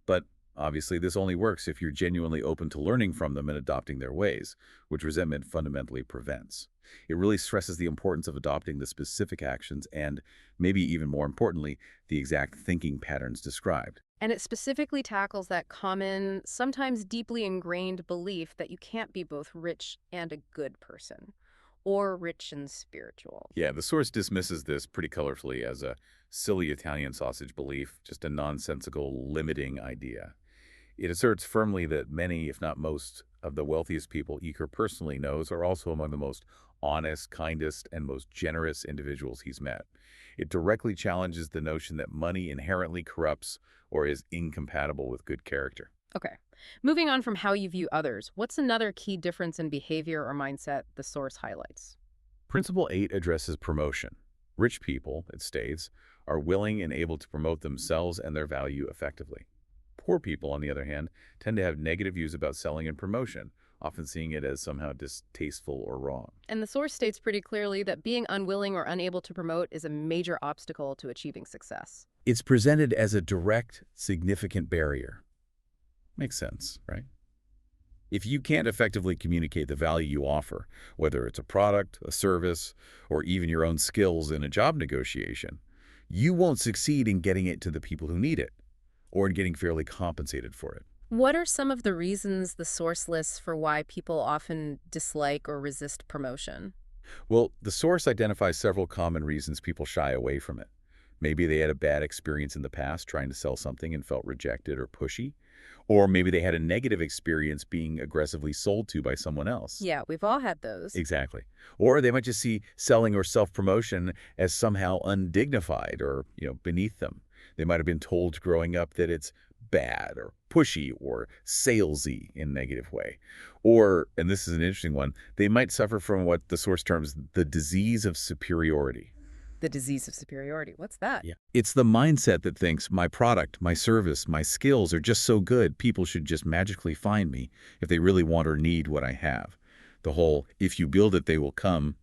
But obviously, this only works if you're genuinely open to learning from them and adopting their ways, which resentment fundamentally prevents. It really stresses the importance of adopting the specific actions and, maybe even more importantly, the exact thinking patterns described. And it specifically tackles that common, sometimes deeply ingrained belief that you can't be both rich and a good person, or rich and spiritual. Yeah, the source dismisses this pretty colorfully as a silly Italian sausage belief, just a nonsensical, limiting idea. It asserts firmly that many, if not most, of the wealthiest people Eker personally knows are also among the most honest, kindest, and most generous individuals he's met. It directly challenges the notion that money inherently corrupts or is incompatible with good character. Okay. Moving on from how you view others, what's another key difference in behavior or mindset the source highlights? Principle 8 addresses promotion. Rich people, it states, are willing and able to promote themselves and their value effectively. Poor people, on the other hand, tend to have negative views about selling and promotion, often seeing it as somehow distasteful or wrong. And the source states pretty clearly that being unwilling or unable to promote is a major obstacle to achieving success. It's presented as a direct, significant barrier. Makes sense, right? If you can't effectively communicate the value you offer, whether it's a product, a service, or even your own skills in a job negotiation, you won't succeed in getting it to the people who need it, or in getting fairly compensated for it. What are some of the reasons the source lists for why people often dislike or resist promotion? Well, the source identifies several common reasons people shy away from it. Maybe they had a bad experience in the past trying to sell something and felt rejected or pushy. Or maybe they had a negative experience being aggressively sold to by someone else. Yeah, we've all had those. Exactly. Or they might just see selling or self-promotion as somehow undignified or, beneath them. They might have been told growing up that it's bad or pushy or salesy in a negative way. Or, and this is an interesting one, they might suffer from what the source terms the disease of superiority. The disease of superiority. What's that? Yeah. It's the mindset that thinks my product, my service, my skills are just so good, people should just magically find me if they really want or need what I have. The whole, if you build it, they will come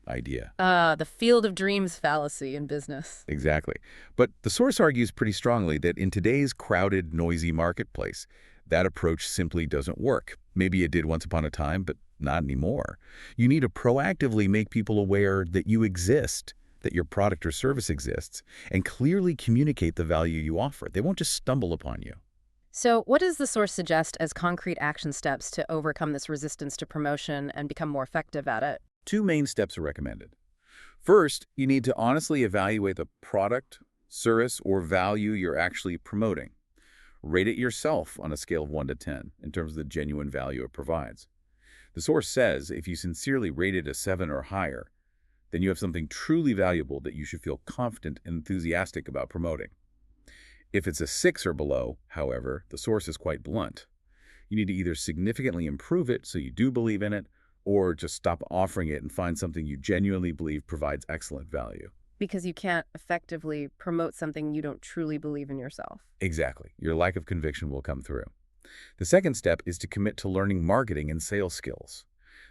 idea. The field of dreams fallacy in business. Exactly. But the source argues pretty strongly that in today's crowded, noisy marketplace, that approach simply doesn't work. Maybe it did once upon a time, but not anymore. You need to proactively make people aware that you exist, that your product or service exists, and clearly communicate the value you offer. They won't just stumble upon you. So what does the source suggest as concrete action steps to overcome this resistance to promotion and become more effective at it? 2 main steps are recommended. First, you need to honestly evaluate the product, service, or value you're actually promoting. Rate it yourself on a scale of 1 to 10 in terms of the genuine value it provides. The source says if you sincerely rate it a 7 or higher, then you have something truly valuable that you should feel confident and enthusiastic about promoting. If it's a 6 or below, however, the source is quite blunt. You need to either significantly improve it so you do believe in it, or just stop offering it and find something you genuinely believe provides excellent value. Because you can't effectively promote something you don't truly believe in yourself. Exactly. Your lack of conviction will come through. The second step is to commit to learning marketing and sales skills.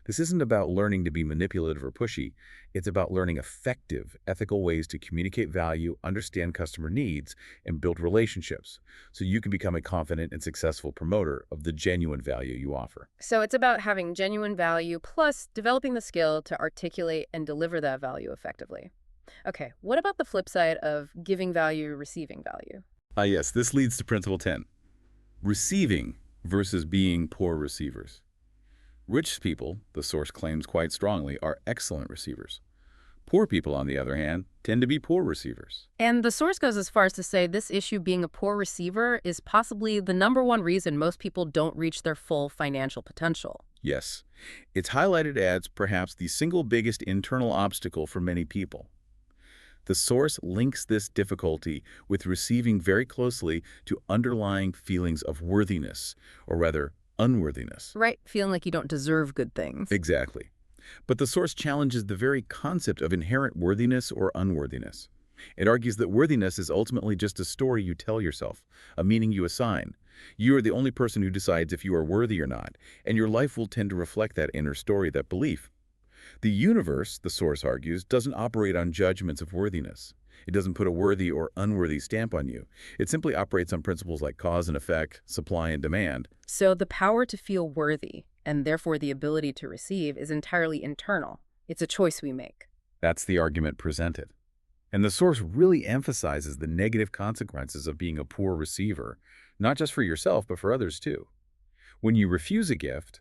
This isn't about learning to be manipulative or pushy. It's about learning effective, ethical ways to communicate value, understand customer needs, and build relationships so you can become a confident and successful promoter of the genuine value you offer. So it's about having genuine value plus developing the skill to articulate and deliver that value effectively. Okay, what about the flip side of giving value, receiving value? Yes, this leads to Principle 10. Receiving versus being poor receivers. Rich people, the source claims quite strongly, are excellent receivers. Poor people, on the other hand, tend to be poor receivers. And the source goes as far as to say this issue being a poor receiver is possibly the #1 reason most people don't reach their full financial potential. Yes, it's highlighted as perhaps the single biggest internal obstacle for many people. The source links this difficulty with receiving very closely to underlying feelings of worthiness, or rather, unworthiness. Right, feeling like you don't deserve good things. Exactly. But the source challenges the very concept of inherent worthiness or unworthiness. It argues that worthiness is ultimately just a story you tell yourself, a meaning you assign. You are the only person who decides if you are worthy or not, and your life will tend to reflect that inner story, that belief. The universe, the source argues, doesn't operate on judgments of worthiness. It doesn't put a worthy or unworthy stamp on you. It simply operates on principles like cause and effect, supply and demand. So the power to feel worthy, and therefore the ability to receive, is entirely internal. It's a choice we make. That's the argument presented. And the source really emphasizes the negative consequences of being a poor receiver, not just for yourself, but for others too. When you refuse a gift,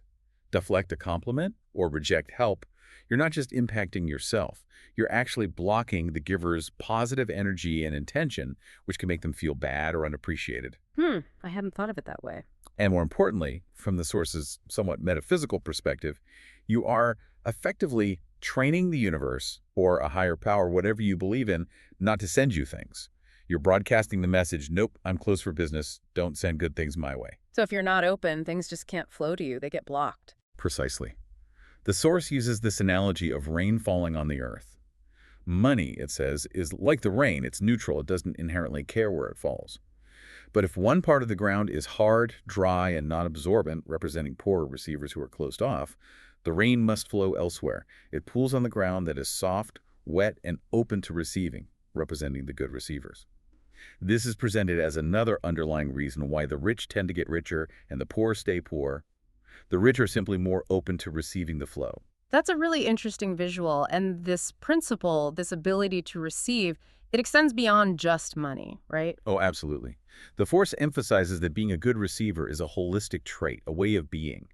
deflect a compliment, or reject help, you're not just impacting yourself. You're actually blocking the giver's positive energy and intention, which can make them feel bad or unappreciated. I hadn't thought of it that way. And more importantly, from the source's somewhat metaphysical perspective, you are effectively training the universe or a higher power, whatever you believe in, not to send you things. You're broadcasting the message, nope, I'm closed for business, don't send good things my way. So if you're not open, things just can't flow to you. They get blocked. Precisely. The source uses this analogy of rain falling on the earth. Money, it says, is like the rain. It's neutral. It doesn't inherently care where it falls. But if one part of the ground is hard, dry, and non-absorbent, representing poorer receivers who are closed off, the rain must flow elsewhere. It pools on the ground that is soft, wet, and open to receiving, representing the good receivers. This is presented as another underlying reason why the rich tend to get richer and the poor stay poor. The rich are simply more open to receiving the flow. That's a really interesting visual. And this principle, this ability to receive, it extends beyond just money, right? Oh, absolutely. The force emphasizes that being a good receiver is a holistic trait, a way of being.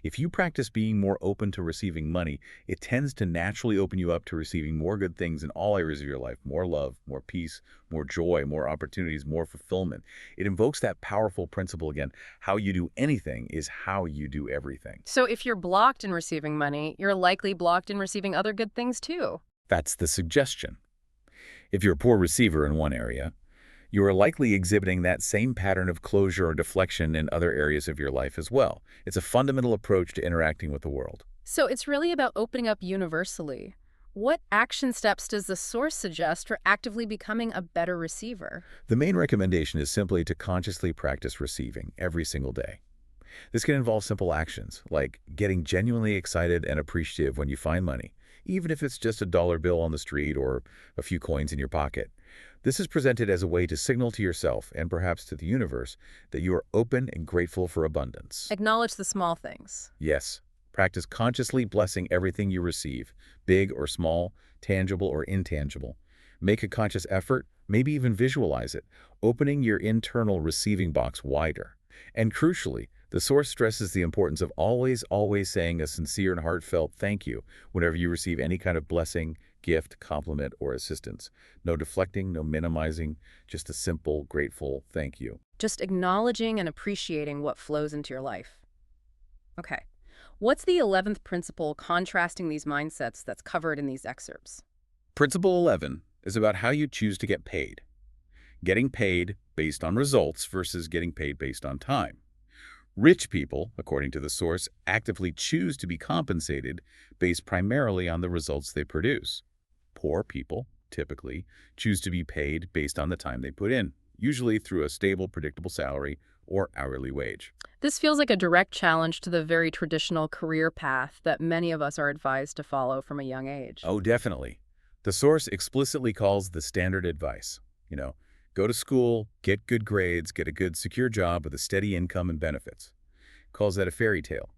If you practice being more open to receiving money, it tends to naturally open you up to receiving more good things in all areas of your life, more love, more peace, more joy, more opportunities, more fulfillment. It invokes that powerful principle again. How you do anything is how you do everything. So if you're blocked in receiving money, you're likely blocked in receiving other good things too. That's the suggestion. If you're a poor receiver in one area, you are likely exhibiting that same pattern of closure or deflection in other areas of your life as well. It's a fundamental approach to interacting with the world. So it's really about opening up universally. What action steps does the source suggest for actively becoming a better receiver? The main recommendation is simply to consciously practice receiving every single day. This can involve simple actions, like getting genuinely excited and appreciative when you find money, even if it's just a dollar bill on the street or a few coins in your pocket. This is presented as a way to signal to yourself and perhaps to the universe that you are open and grateful for abundance. Acknowledge the small things. Yes, practice consciously blessing everything you receive, big or small, tangible or intangible. Make a conscious effort, maybe even visualize it, opening your internal receiving box wider. And crucially, the source stresses the importance of always saying a sincere and heartfelt thank you whenever you receive any kind of blessing, gift, compliment, or assistance. No deflecting, no minimizing, just a simple, grateful thank you. Just acknowledging and appreciating what flows into your life. Okay. What's the 11th principle contrasting these mindsets that's covered in these excerpts? Principle 11 is about how you choose to get paid. Getting paid based on results versus getting paid based on time. Rich people, according to the source, actively choose to be compensated based primarily on the results they produce. Poor people, typically, choose to be paid based on the time they put in, usually through a stable, predictable salary or hourly wage. This feels like a direct challenge to the very traditional career path that many of us are advised to follow from a young age. Oh, definitely. The source explicitly calls the standard advice. You know, go to school, get good grades, get a good secure job with a steady income and benefits. Calls that a fairy tale,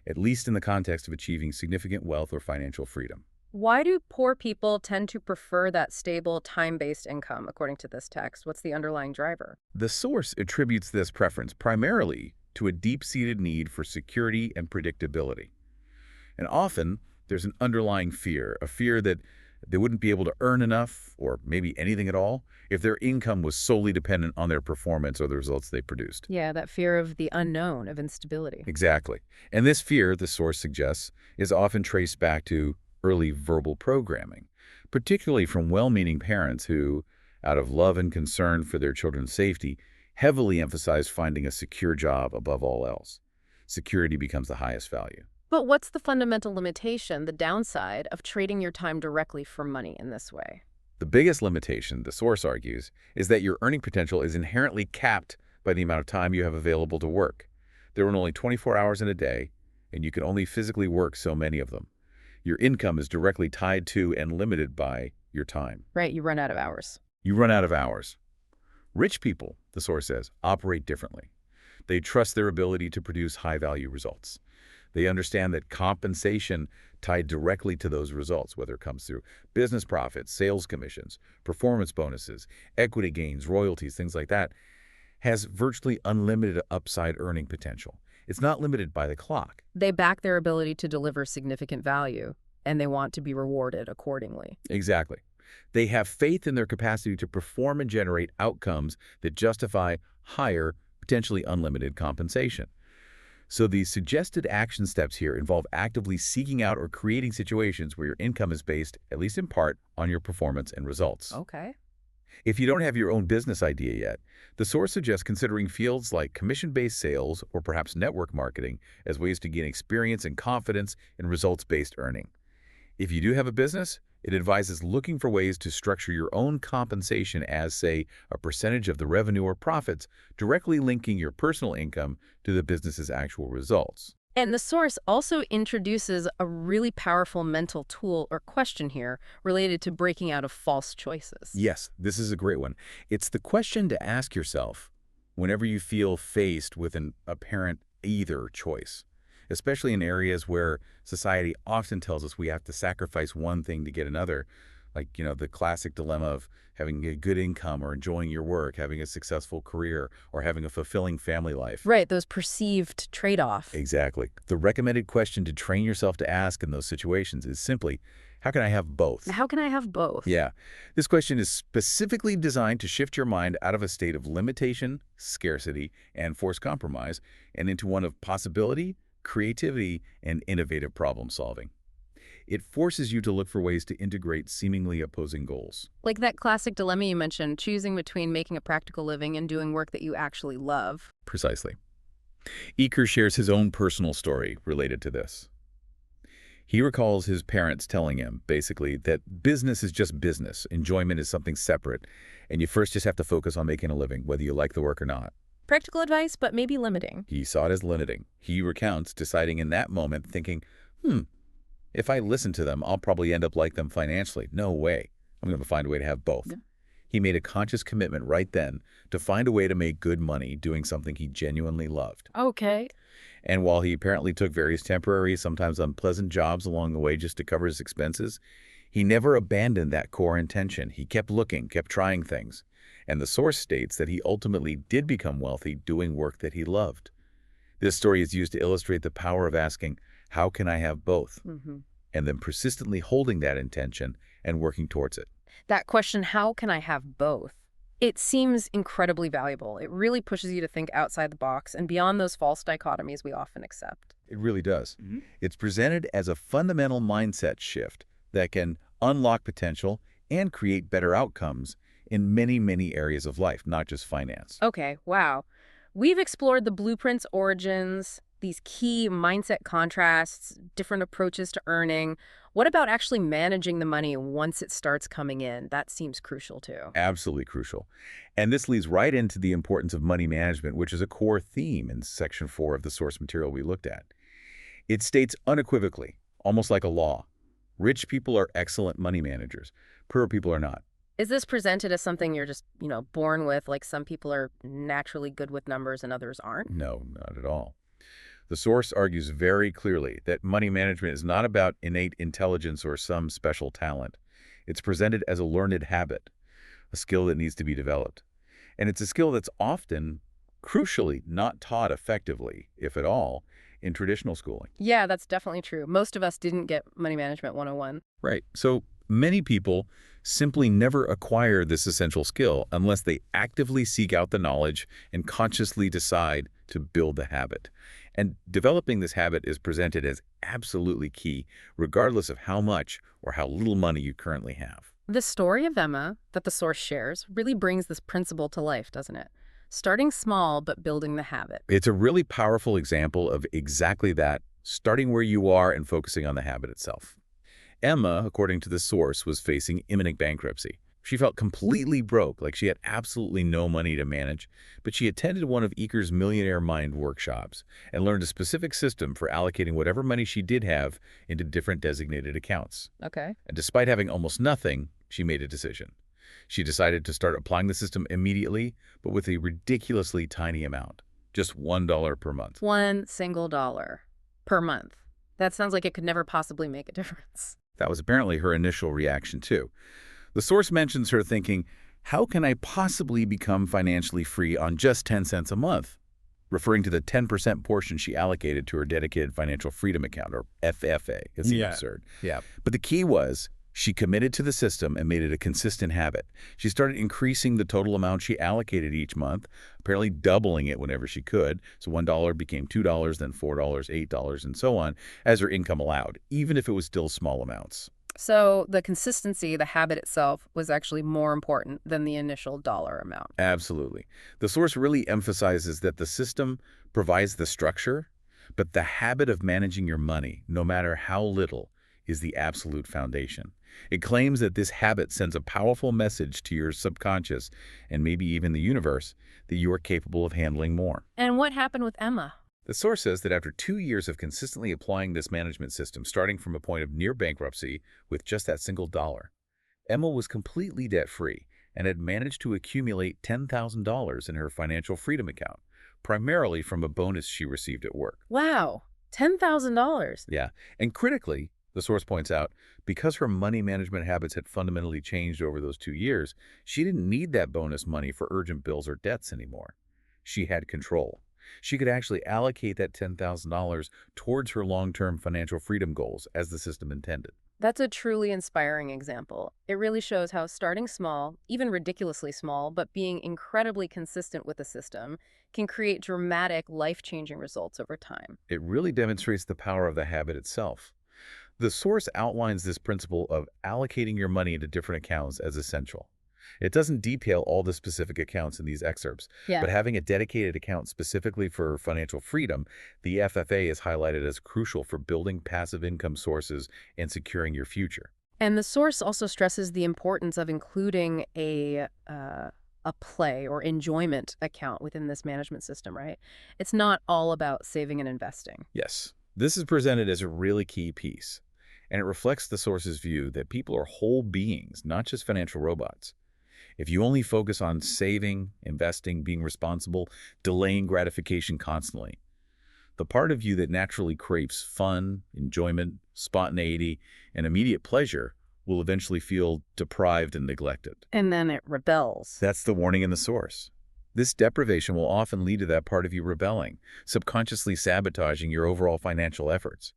at least in the context of achieving significant wealth or financial freedom. Why do poor people tend to prefer that stable, time-based income, according to this text? What's the underlying driver? The source attributes this preference primarily to a deep-seated need for security and predictability. And often, there's an underlying fear, a fear that they wouldn't be able to earn enough, or maybe anything at all, if their income was solely dependent on their performance or the results they produced. Yeah, that fear of the unknown, of instability. Exactly. And this fear, the source suggests, is often traced back to early verbal programming, particularly from well-meaning parents who, out of love and concern for their children's safety, heavily emphasize finding a secure job above all else. Security becomes the highest value. But what's the fundamental limitation, the downside, of trading your time directly for money in this way? The biggest limitation, the source argues, is that your earning potential is inherently capped by the amount of time you have available to work. There are only 24 hours in a day, and you can only physically work so many of them. Your income is directly tied to and limited by your time. Right, you run out of hours. You run out of hours. Rich people, the source says, operate differently. They trust their ability to produce high-value results. They understand that compensation tied directly to those results, whether it comes through business profits, sales commissions, performance bonuses, equity gains, royalties, things like that, has virtually unlimited upside earning potential. It's not limited by the clock. They back their ability to deliver significant value, and they want to be rewarded accordingly. Exactly. They have faith in their capacity to perform and generate outcomes that justify higher, potentially unlimited compensation. So these suggested action steps here involve actively seeking out or creating situations where your income is based, at least in part, on your performance and results. Okay. If you don't have your own business idea yet, the source suggests considering fields like commission-based sales or perhaps network marketing as ways to gain experience and confidence in results-based earning. If you do have a business, it advises looking for ways to structure your own compensation as, say, a percentage of the revenue or profits, directly linking your personal income to the business's actual results. And the source also introduces a really powerful mental tool or question here related to breaking out of false choices. Yes, this is a great one. It's the question to ask yourself whenever you feel faced with an apparent either choice, especially in areas where society often tells us we have to sacrifice one thing to get another, like, the classic dilemma of having a good income or enjoying your work, having a successful career, or having a fulfilling family life. Right, those perceived trade-offs. Exactly. The recommended question to train yourself to ask in those situations is simply, how can I have both? How can I have both? Yeah. This question is specifically designed to shift your mind out of a state of limitation, scarcity, and forced compromise, and into one of possibility, creativity, and innovative problem solving. It forces you to look for ways to integrate seemingly opposing goals. Like that classic dilemma you mentioned, choosing between making a practical living and doing work that you actually love. Precisely. Eker shares his own personal story related to this. He recalls his parents telling him, basically, that business is just business, enjoyment is something separate, and you first just have to focus on making a living, whether you like the work or not. Practical advice, but maybe limiting. He saw it as limiting. He recounts deciding in that moment, thinking, if I listen to them, I'll probably end up like them financially. No way. I'm going to find a way to have both. Yeah. He made a conscious commitment right then to find a way to make good money doing something he genuinely loved. Okay. And while he apparently took various temporary, sometimes unpleasant jobs along the way just to cover his expenses, he never abandoned that core intention. He kept looking, kept trying things. And the source states that he ultimately did become wealthy doing work that he loved. This story is used to illustrate the power of asking, how can I have both? And then persistently holding that intention and working towards it. That question, how can I have both? It seems incredibly valuable. It really pushes you to think outside the box and beyond those false dichotomies we often accept. It really does. It's presented as a fundamental mindset shift that can unlock potential and create better outcomes in many, many areas of life, not just finance. Okay, wow. We've explored the blueprint's origins, these key mindset contrasts, different approaches to earning. What about actually managing the money once it starts coming in? That seems crucial too. Absolutely crucial. And this leads right into the importance of money management, which is a core theme in Section 4 of the source material we looked at. It states unequivocally, almost like a law, rich people are excellent money managers. Poor people are not. Is this presented as something you're just, born with, like some people are naturally good with numbers and others aren't? No, not at all. The source argues very clearly that money management is not about innate intelligence or some special talent. It's presented as a learned habit, a skill that needs to be developed. And it's a skill that's often, crucially, not taught effectively, if at all, in traditional schooling. Yeah, that's definitely true. Most of us didn't get money management 101. Right. So many people simply never acquire this essential skill unless they actively seek out the knowledge and consciously decide to build the habit. And developing this habit is presented as absolutely key, regardless of how much or how little money you currently have. The story of Emma that the source shares really brings this principle to life, doesn't it? Starting small, but building the habit. It's a really powerful example of exactly that, starting where you are and focusing on the habit itself. Emma, according to the source, was facing imminent bankruptcy. She felt completely broke, like she had absolutely no money to manage, but she attended one of Eker's Millionaire Mind workshops and learned a specific system for allocating whatever money she did have into different designated accounts. Okay. And despite having almost nothing, she made a decision. She decided to start applying the system immediately, but with a ridiculously tiny amount, just $1 per month. One single dollar per month. That sounds like it could never possibly make a difference. That was apparently her initial reaction, too. The source mentions her thinking, how can I possibly become financially free on just 10 cents a month? Referring to the 10% portion she allocated to her dedicated financial freedom account, or FFA. It seems absurd. Yeah. But the key was, she committed to the system and made it a consistent habit. She started increasing the total amount she allocated each month, apparently doubling it whenever she could. So $1 became $2, then $4, $8, and so on, as her income allowed, even if it was still small amounts. So the consistency, the habit itself, was actually more important than the initial dollar amount. Absolutely. The source really emphasizes that the system provides the structure, but the habit of managing your money, no matter how little, is the absolute foundation. It claims that this habit sends a powerful message to your subconscious, and maybe even the universe, that you are capable of handling more. And what happened with Emma? The source says that after 2 years of consistently applying this management system, starting from a point of near bankruptcy with just that single dollar, Emma was completely debt-free and had managed to accumulate $10,000 in her financial freedom account, primarily from a bonus she received at work. Wow, $10,000. Yeah, and critically, the source points out, because her money management habits had fundamentally changed over those 2 years, she didn't need that bonus money for urgent bills or debts anymore. She had control. She could actually allocate that $10,000 towards her long-term financial freedom goals as the system intended. That's a truly inspiring example. It really shows how starting small, even ridiculously small, but being incredibly consistent with the system can create dramatic, life-changing results over time. It really demonstrates the power of the habit itself. The source outlines this principle of allocating your money into different accounts as essential. It doesn't detail all the specific accounts in these excerpts, Yeah. but having a dedicated account specifically for financial freedom, the FFA is highlighted as crucial for building passive income sources and securing your future. And the source also stresses the importance of including a play or enjoyment account within this management system, right? It's not all about saving and investing. Yes, this is presented as a really key piece, and it reflects the source's view that people are whole beings, not just financial robots. If you only focus on saving, investing, being responsible, delaying gratification constantly, the part of you that naturally craves fun, enjoyment, spontaneity, and immediate pleasure will eventually feel deprived and neglected. And then it rebels. That's the warning in the source. This deprivation will often lead to that part of you rebelling, subconsciously sabotaging your overall financial efforts.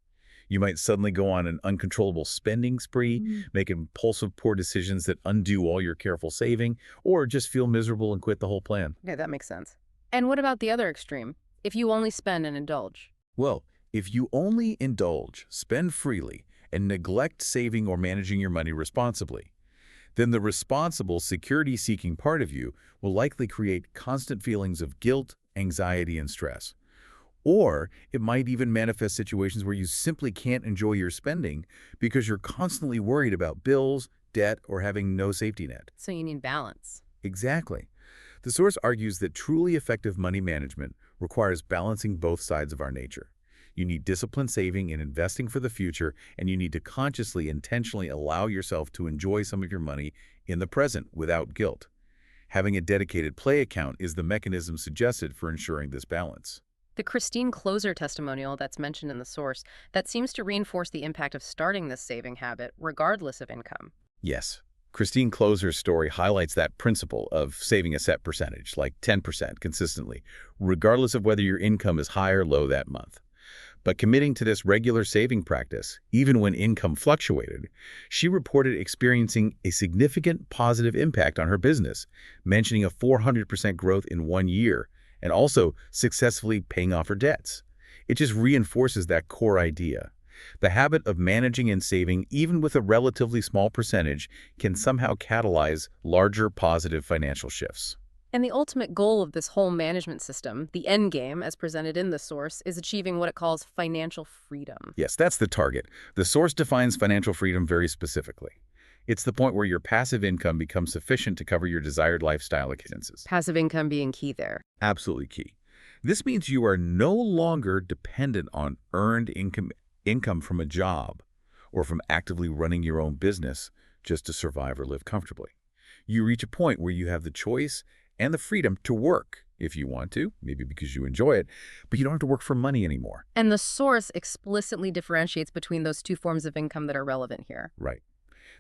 You might suddenly go on an uncontrollable spending spree, make impulsive, poor decisions that undo all your careful saving, or just feel miserable and quit the whole plan. Yeah, that makes sense. And what about the other extreme? If you only spend and indulge? Well, if you only indulge, spend freely, and neglect saving or managing your money responsibly, then the responsible, security-seeking part of you will likely create constant feelings of guilt, anxiety, and stress. Or it might even manifest situations where you simply can't enjoy your spending because you're constantly worried about bills, debt, or having no safety net. So you need balance. Exactly. The source argues that truly effective money management requires balancing both sides of our nature. You need disciplined saving and investing for the future, and you need to consciously, intentionally allow yourself to enjoy some of your money in the present without guilt. Having a dedicated play account is the mechanism suggested for ensuring this balance. The Christine Closer testimonial that's mentioned in the source, that seems to reinforce the impact of starting this saving habit, regardless of income. Yes. Christine Closer's story highlights that principle of saving a set percentage, like 10% consistently, regardless of whether your income is high or low that month. But committing to this regular saving practice, even when income fluctuated, she reported experiencing a significant positive impact on her business, mentioning a 400% growth in 1 year, and also successfully paying off her debts. It just reinforces that core idea. The habit of managing and saving, even with a relatively small percentage, can somehow catalyze larger positive financial shifts. And the ultimate goal of this whole management system, the end game as presented in the source, is achieving what it calls financial freedom. Yes, that's the target. The source defines financial freedom very specifically. It's the point where your passive income becomes sufficient to cover your desired lifestyle expenses. Passive income being key there. Absolutely key. This means you are no longer dependent on earned income from a job or from actively running your own business just to survive or live comfortably. You reach a point where you have the choice and the freedom to work if you want to, maybe because you enjoy it, but you don't have to work for money anymore. And the source explicitly differentiates between those two forms of income that are relevant here. Right.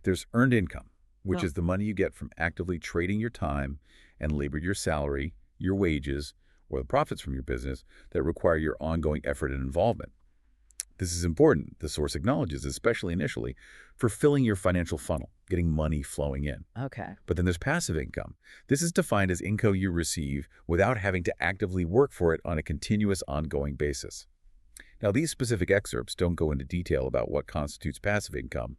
There's earned income, which Oh. is the money you get from actively trading your time and labor, your salary, your wages, or the profits from your business that require your ongoing effort and involvement. This is important, the source acknowledges, especially initially, for filling your financial funnel, getting money flowing in. Okay. But then there's passive income. This is defined as income you receive without having to actively work for it on a continuous, ongoing basis. Now, these specific excerpts don't go into detail about what constitutes passive income,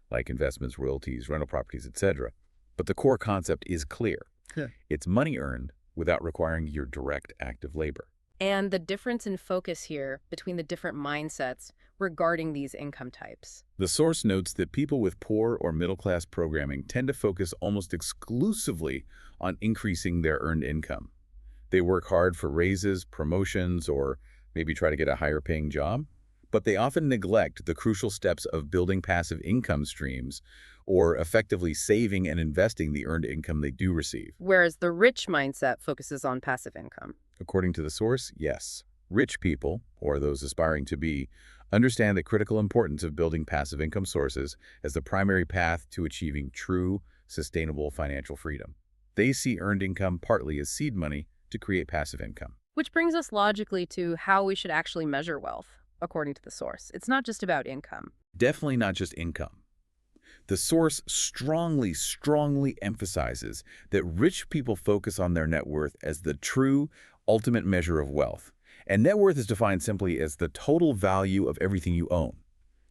like investments, royalties, rental properties, etc. But the core concept is clear. Yeah. It's money earned without requiring your direct active labor. And the difference in focus here between the different mindsets regarding these income types. The source notes that people with poor or middle-class programming tend to focus almost exclusively on increasing their earned income. They work hard for raises, promotions, or maybe try to get a higher-paying job, but they often neglect the crucial steps of building passive income streams or effectively saving and investing the earned income they do receive. Whereas the rich mindset focuses on passive income. According to the source, yes. Rich people, or those aspiring to be, understand the critical importance of building passive income sources as the primary path to achieving true, sustainable financial freedom. They see earned income partly as seed money to create passive income. Which brings us logically to how we should actually measure wealth, according to the source. It's not just about income. Definitely not just income. The source strongly emphasizes that rich people focus on their net worth as the true, ultimate measure of wealth. And net worth is defined simply as the total value of everything you own.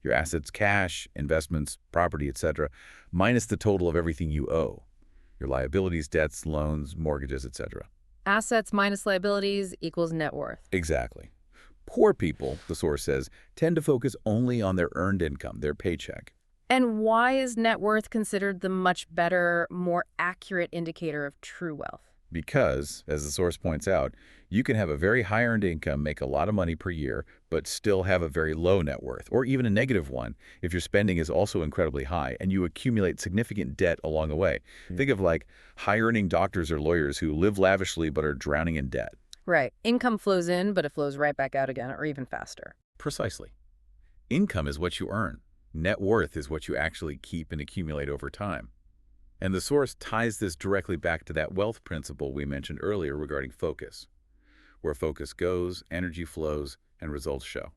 Your assets, cash, investments, property, etc., minus the total of everything you owe. Your liabilities, debts, loans, mortgages, etc. Assets minus liabilities equals net worth. Exactly. Poor people, the source says, tend to focus only on their earned income, their paycheck. And why is net worth considered the much better, more accurate indicator of true wealth? Because, as the source points out, you can have a very high earned income, make a lot of money per year, but still have a very low net worth, or even a negative one if your spending is also incredibly high and you accumulate significant debt along the way. Think of like high-earning doctors or lawyers who live lavishly but are drowning in debt. Right. Income flows in, but it flows right back out again, or even faster. Precisely. Income is what you earn. Net worth is what you actually keep and accumulate over time. And the source ties this directly back to that wealth principle we mentioned earlier regarding focus. Where focus goes, energy flows, and results show.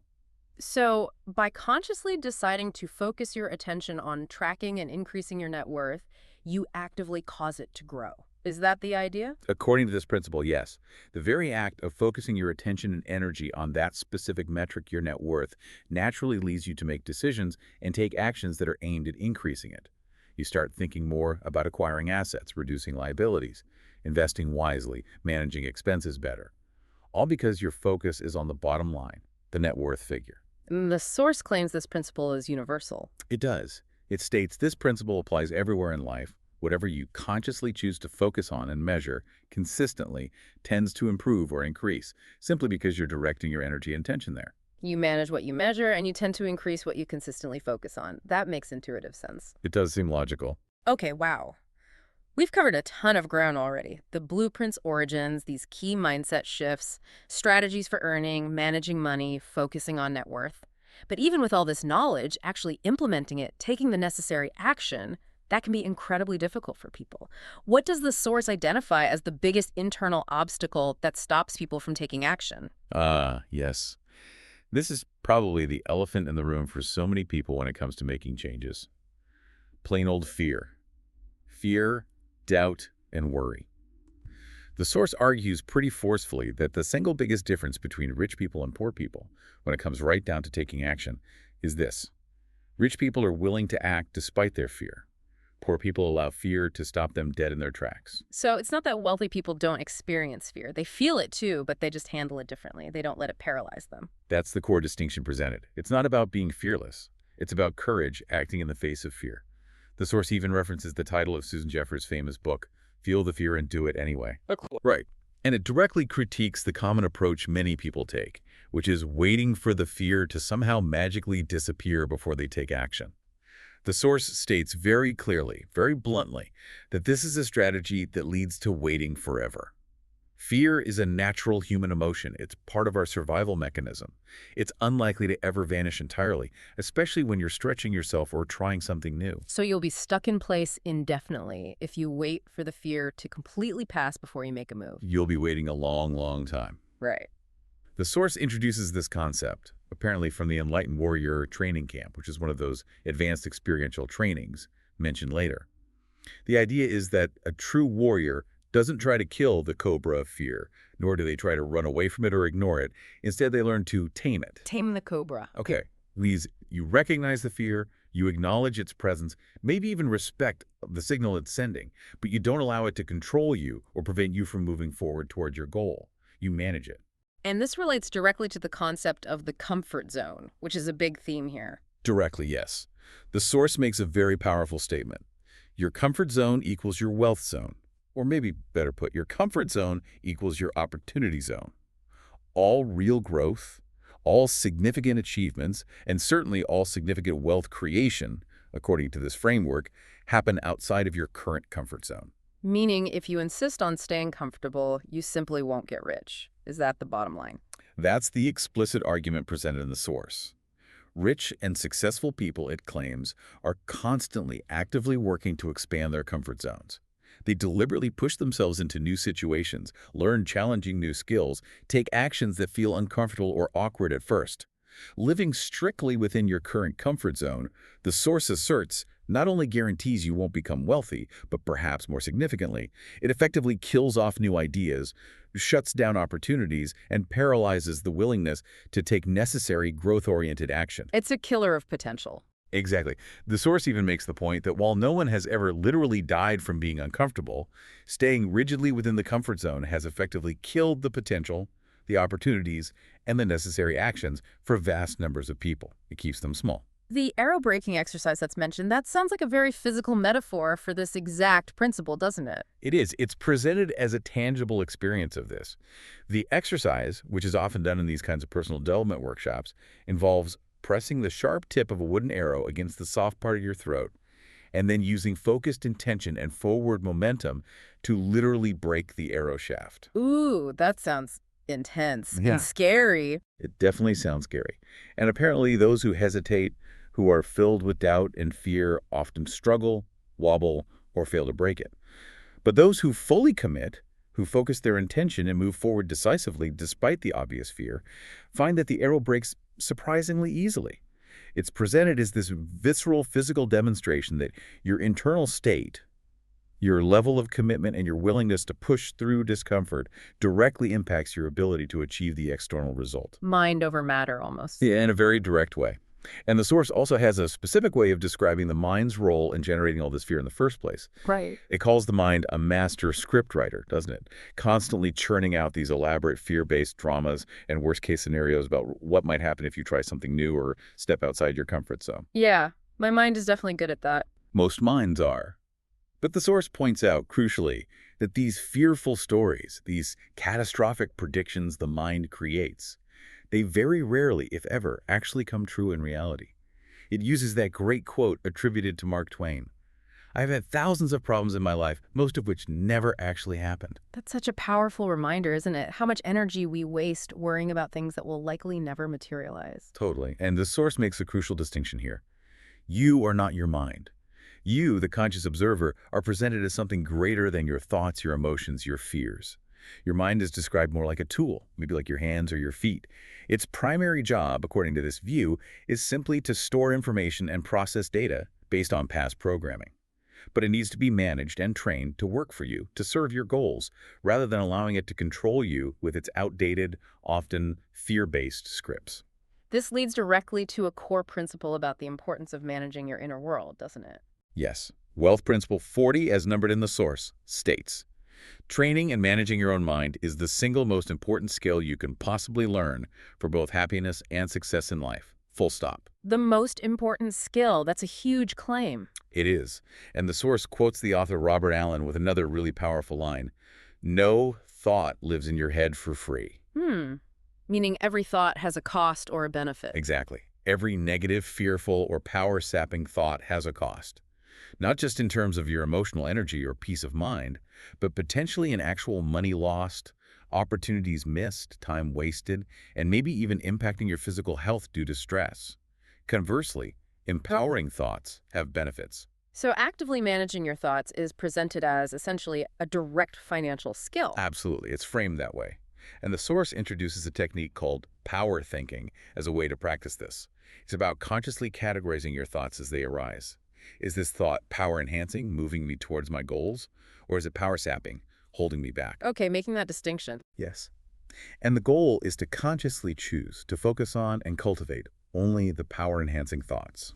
So, by consciously deciding to focus your attention on tracking and increasing your net worth, you actively cause it to grow. Is that the idea? According to this principle, yes. The very act of focusing your attention and energy on that specific metric, your net worth, naturally leads you to make decisions and take actions that are aimed at increasing it. You start thinking more about acquiring assets, reducing liabilities, investing wisely, managing expenses better. all because your focus is on the bottom line, the net worth figure. And the source claims this principle is universal. It does. It states this principle applies everywhere in life. Whatever you consciously choose to focus on and measure consistently tends to improve or increase, simply because you're directing your energy and attention there. You manage what you measure, and you tend to increase what you consistently focus on. That makes intuitive sense. It does seem logical. Okay, wow. We've covered a ton of ground already. The blueprint's origins, these key mindset shifts, strategies for earning, managing money, focusing on net worth. But even with all this knowledge, actually implementing it, taking the necessary action, that can be incredibly difficult for people. What does the source identify as the biggest internal obstacle that stops people from taking action? Yes. This is probably the elephant in the room for so many people when it comes to making changes. Plain old fear. Fear, doubt, and worry. The source argues pretty forcefully that the single biggest difference between rich people and poor people, when it comes right down to taking action, is this. Rich people are willing to act despite their fear. Poor people allow fear to stop them dead in their tracks. So it's not that wealthy people don't experience fear. They feel it too, but they just handle it differently. They don't let it paralyze them. That's the core distinction presented. It's not about being fearless. It's about courage acting in the face of fear. The source even references the title of Susan Jeffers' famous book, Feel the Fear and Do It Anyway. Right. And it directly critiques the common approach many people take, which is waiting for the fear to somehow magically disappear before they take action. The source states very clearly, very bluntly, that this is a strategy that leads to waiting forever. Fear is a natural human emotion. It's part of our survival mechanism. It's unlikely to ever vanish entirely, especially when you're stretching yourself or trying something new. So you'll be stuck in place indefinitely if you wait for the fear to completely pass before you make a move. You'll be waiting a long, long time. Right. The source introduces this concept, apparently from the Enlightened Warrior training camp, which is one of those advanced experiential trainings mentioned later. The idea is that a true warrior doesn't try to kill the cobra of fear, nor do they try to run away from it or ignore it. Instead, they learn to tame it. Tame the cobra. Okay. Means you recognize the fear, you acknowledge its presence, maybe even respect the signal it's sending, but you don't allow it to control you or prevent you from moving forward toward your goal. You manage it. And this relates directly to the concept of the comfort zone, which is a big theme here. Directly, yes. The source makes a very powerful statement. Your comfort zone equals your wealth zone. Or maybe better put, your comfort zone equals your opportunity zone. All real growth, all significant achievements, and certainly all significant wealth creation, according to this framework, happen outside of your current comfort zone. Meaning, if you insist on staying comfortable, you simply won't get rich. Is that the bottom line? That's the explicit argument presented in the source. Rich and successful people, it claims, are constantly actively working to expand their comfort zones. They deliberately push themselves into new situations, learn challenging new skills, take actions that feel uncomfortable or awkward at first. Living strictly within your current comfort zone, the source asserts, not only guarantees you won't become wealthy, but perhaps more significantly, it effectively kills off new ideas, shuts down opportunities, and paralyzes the willingness to take necessary growth-oriented action. It's a killer of potential. Exactly. The source even makes the point that while no one has ever literally died from being uncomfortable, staying rigidly within the comfort zone has effectively killed the potential, the opportunities, and the necessary actions for vast numbers of people. It keeps them small. The arrow breaking exercise that's mentioned, that sounds like a very physical metaphor for this exact principle, doesn't it? It is. It's presented as a tangible experience of this. The exercise, which is often done in these kinds of personal development workshops, involves pressing the sharp tip of a wooden arrow against the soft part of your throat, and then using focused intention and forward momentum to literally break the arrow shaft. Ooh, that sounds intense Yeah. and scary. It definitely sounds scary. And apparently those who hesitate, who are filled with doubt and fear, often struggle, wobble, or fail to break it. But those who fully commit, who focus their intention and move forward decisively despite the obvious fear, find that the arrow breaks surprisingly easily. It's presented as this visceral physical demonstration that your internal state, your level of commitment, and your willingness to push through discomfort directly impacts your ability to achieve the external result. Mind over matter, almost. Yeah, in a very direct way. And the source also has a specific way of describing the mind's role in generating all this fear in the first place. Right. It calls the mind a master scriptwriter, doesn't it? Constantly churning out these elaborate fear-based dramas and worst-case scenarios about what might happen if you try something new or step outside your comfort zone. Yeah, my mind is definitely good at that. Most minds are. But the source points out, crucially, that these fearful stories, these catastrophic predictions the mind creates, they very rarely, if ever, actually come true in reality. It uses that great quote attributed to Mark Twain. I've had thousands of problems in my life, most of which never actually happened. That's such a powerful reminder, isn't it? How much energy we waste worrying about things that will likely never materialize. Totally. And the source makes a crucial distinction here. You are not your mind. You, the conscious observer, are presented as something greater than your thoughts, your emotions, your fears. Your mind is described more like a tool, maybe like your hands or your feet. Its primary job, according to this view, is simply to store information and process data based on past programming. But it needs to be managed and trained to work for you, to serve your goals, rather than allowing it to control you with its outdated, often fear-based scripts. This leads directly to a core principle about the importance of managing your inner world, doesn't it? Yes. Wealth Principle 40, as numbered in the source, states, training and managing your own mind is the single most important skill you can possibly learn for both happiness and success in life. Full stop. The most important skill. That's a huge claim. It is. And the source quotes the author Robert Allen with another really powerful line. No thought lives in your head for free. Meaning every thought has a cost or a benefit. Exactly. Every negative, fearful, or power-sapping thought has a cost. Not just in terms of your emotional energy or peace of mind, but potentially in actual money lost, opportunities missed, time wasted, and maybe even impacting your physical health due to stress. Conversely, empowering thoughts have benefits. So actively managing your thoughts is presented as essentially a direct financial skill. Absolutely, it's framed that way. And the source introduces a technique called power thinking as a way to practice this. It's about consciously categorizing your thoughts as they arise. Is this thought power-enhancing, moving me towards my goals? Or is it power-sapping, holding me back? Okay, making that distinction. Yes. And the goal is to consciously choose to focus on and cultivate only the power-enhancing thoughts.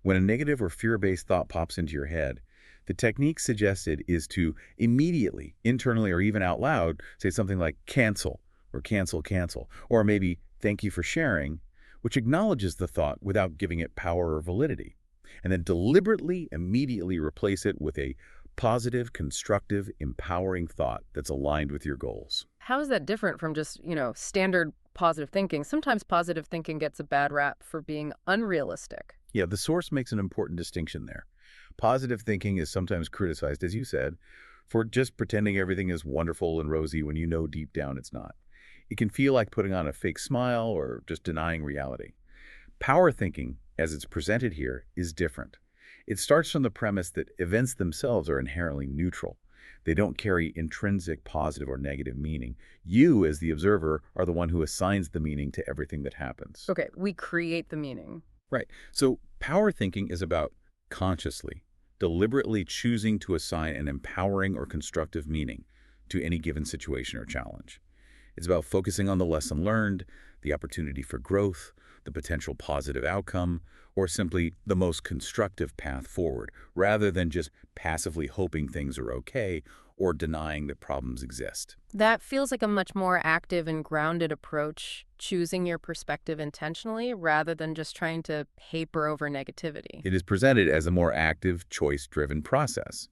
When a negative or fear-based thought pops into your head, the technique suggested is to immediately, internally or even out loud, say something like cancel or cancel, cancel, or maybe thank you for sharing, which acknowledges the thought without giving it power or validity, and then deliberately, immediately replace it with a positive, constructive, empowering thought that's aligned with your goals. How is that different from just, standard positive thinking? Sometimes positive thinking gets a bad rap for being unrealistic. Yeah, the source makes an important distinction there. Positive thinking is sometimes criticized, as you said, for just pretending everything is wonderful and rosy when you know deep down it's not. It can feel like putting on a fake smile or just denying reality. Power thinking, as it's presented here, is different. It starts from the premise that events themselves are inherently neutral. They don't carry intrinsic positive or negative meaning. You, as the observer, are the one who assigns the meaning to everything that happens. Okay, we create the meaning. Right. So power thinking is about consciously, deliberately choosing to assign an empowering or constructive meaning to any given situation or challenge. It's about focusing on the lesson learned, the opportunity for growth, the potential positive outcome, or simply the most constructive path forward, rather than just passively hoping things are okay or denying that problems exist. That feels like a much more active and grounded approach, choosing your perspective intentionally rather than just trying to paper over negativity. It is presented as a more active, choice-driven process.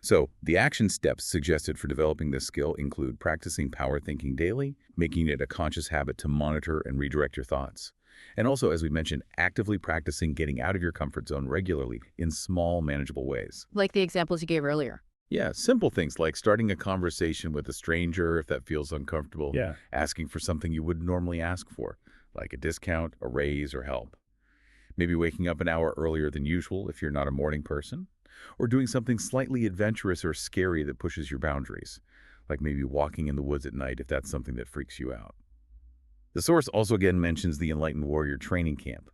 So, the action steps suggested for developing this skill include practicing power thinking daily, making it a conscious habit to monitor and redirect your thoughts, and also, as we mentioned, actively practicing getting out of your comfort zone regularly in small, manageable ways. Like the examples you gave earlier. Yeah, simple things like starting a conversation with a stranger if that feels uncomfortable, Yeah. asking for something you wouldn't normally ask for, like a discount, a raise, or help. Maybe waking up an hour earlier than usual if you're not a morning person, or doing something slightly adventurous or scary that pushes your boundaries, like maybe walking in the woods at night if that's something that freaks you out. The source also again mentions the Enlightened Warrior Training Camp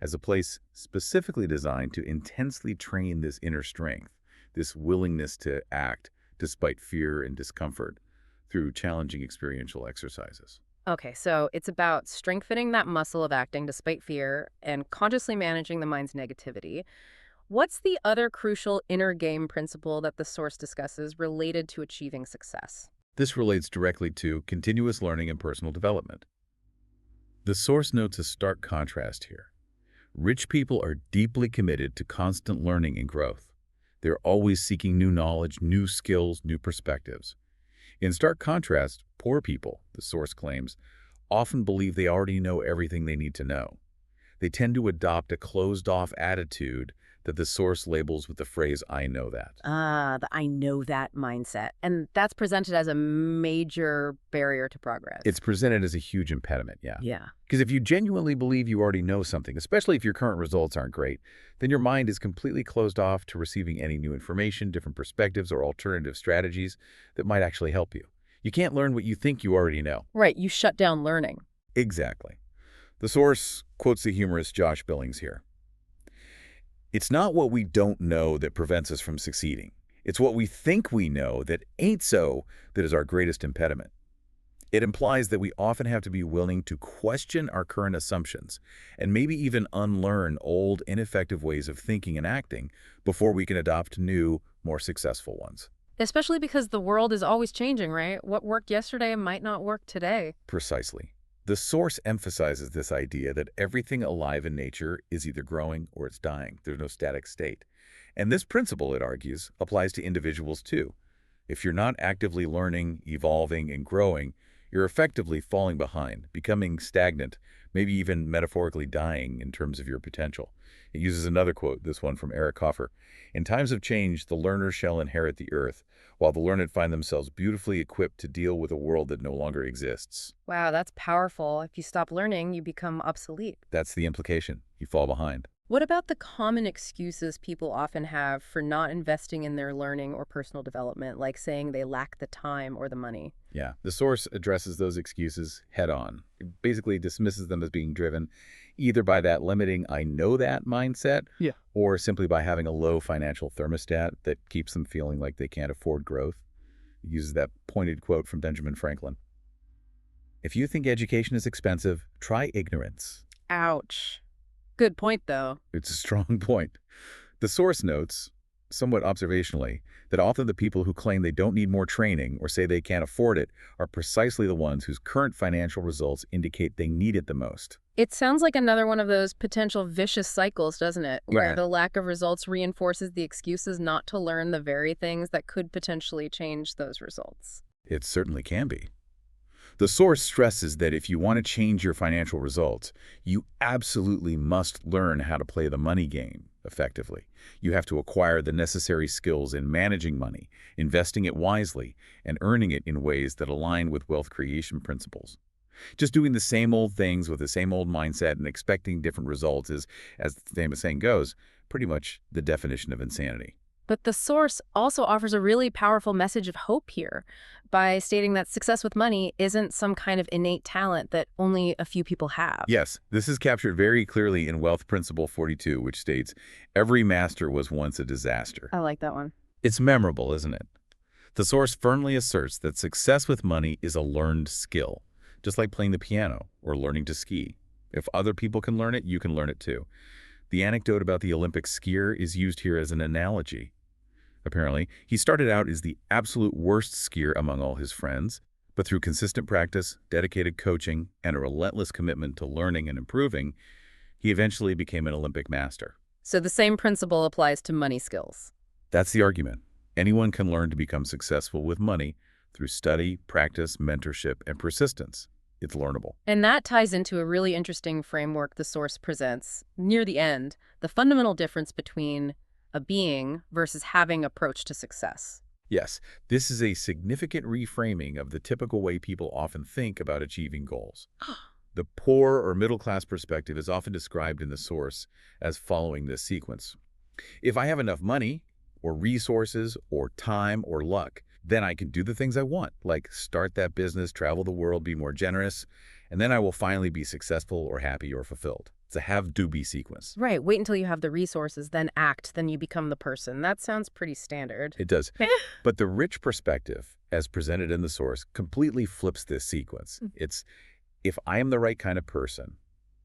as a place specifically designed to intensely train this inner strength, this willingness to act despite fear and discomfort through challenging experiential exercises. Okay, so it's about strengthening that muscle of acting despite fear and consciously managing the mind's negativity. What's the other crucial inner game principle that the source discusses related to achieving success? This relates directly to continuous learning and personal development. The source notes a stark contrast here. Rich people are deeply committed to constant learning and growth. They're always seeking new knowledge, new skills, new perspectives. In stark contrast, poor people, the source claims, often believe they already know everything they need to know. They tend to adopt a closed-off attitude that the source labels with the phrase, "I know that." Ah, the I know that mindset. And that's presented as a major barrier to It's progress. presented as a huge impediment, yeah. Yeah. Because if you genuinely believe you already know something, especially if your current results aren't great, then your mind is completely closed off to receiving any new information, different perspectives, or alternative strategies that might actually help you. You can't learn what you think you already know. Right, you shut down learning. Exactly. The source quotes the humorist Josh Billings here. It's not what we don't know that prevents us from succeeding. It's what we think we know that ain't so that is our greatest impediment. It implies that we often have to be willing to question our current assumptions and maybe even unlearn old, ineffective ways of thinking and acting before we can adopt new, more successful ones. Especially because the world is always changing, right? What worked yesterday might not work today. Precisely. The source emphasizes this idea that everything alive in nature is either growing or it's dying. There's no static state. And this principle, it argues, applies to individuals too. If you're not actively learning, evolving, and growing, you're effectively falling behind, becoming stagnant, maybe even metaphorically dying in terms of your potential. It uses another quote, this one from Eric Hoffer. In times of change, the learner shall inherit the earth, while the learned find themselves beautifully equipped to deal with a world that no longer exists. Wow, that's powerful. If you stop learning, you become obsolete. That's the implication. You fall behind. What about the common excuses people often have for not investing in their learning or personal development, like saying they lack the time or the money? Yeah, the source addresses those excuses head on. It basically dismisses them as being driven either by that limiting "I know that" mindset Yeah. or simply by having a low financial thermostat that keeps them feeling like they can't afford growth. It uses that pointed quote from Benjamin Franklin. If you think education is expensive, try ignorance. Ouch. Good point, though. It's a strong point. The source notes, somewhat observationally, that often the people who claim they don't need more training or say they can't afford it are precisely the ones whose current financial results indicate they need it the most. It sounds like another one of those potential vicious cycles, doesn't it? Where Yeah. the lack of results reinforces the excuses not to learn the very things that could potentially change those results. It certainly can be. The source stresses that if you want to change your financial results, you absolutely must learn how to play the money game effectively. You have to acquire the necessary skills in managing money, investing it wisely, and earning it in ways that align with wealth creation principles. Just doing the same old things with the same old mindset and expecting different results is, as the famous saying goes, pretty much the definition of insanity. But the source also offers a really powerful message of hope here by stating that success with money isn't some kind of innate talent that only a few people have. Yes, this is captured very clearly in Wealth Principle 42, which states, "Every master was once a disaster." I like that one. It's memorable, isn't it? The source firmly asserts that success with money is a learned skill, just like playing the piano or learning to ski. If other people can learn it, you can learn it too. The anecdote about the Olympic skier is used here as an analogy. Apparently, he started out as the absolute worst skier among all his friends, but through consistent practice, dedicated coaching, and a relentless commitment to learning and improving, he eventually became an Olympic master. So the same principle applies to money skills. That's the argument. Anyone can learn to become successful with money through study, practice, mentorship, and persistence. It's learnable. And that ties into a really interesting framework the source presents near the end, the fundamental difference between a being versus having approach to success. Yes, this is a significant reframing of the typical way people often think about achieving goals. The poor or middle-class perspective is often described in the source as following this sequence. If I have enough money, or resources, or time, or luck, then I can do the things I want, like start that business, travel the world, be more generous, and then I will finally be successful or happy or fulfilled. It's a have-do-be sequence. Right, wait until you have the resources, then act, then you become the person. That sounds pretty standard. It does. But the rich perspective, as presented in the source, completely flips this sequence. It's If I am the right kind of person,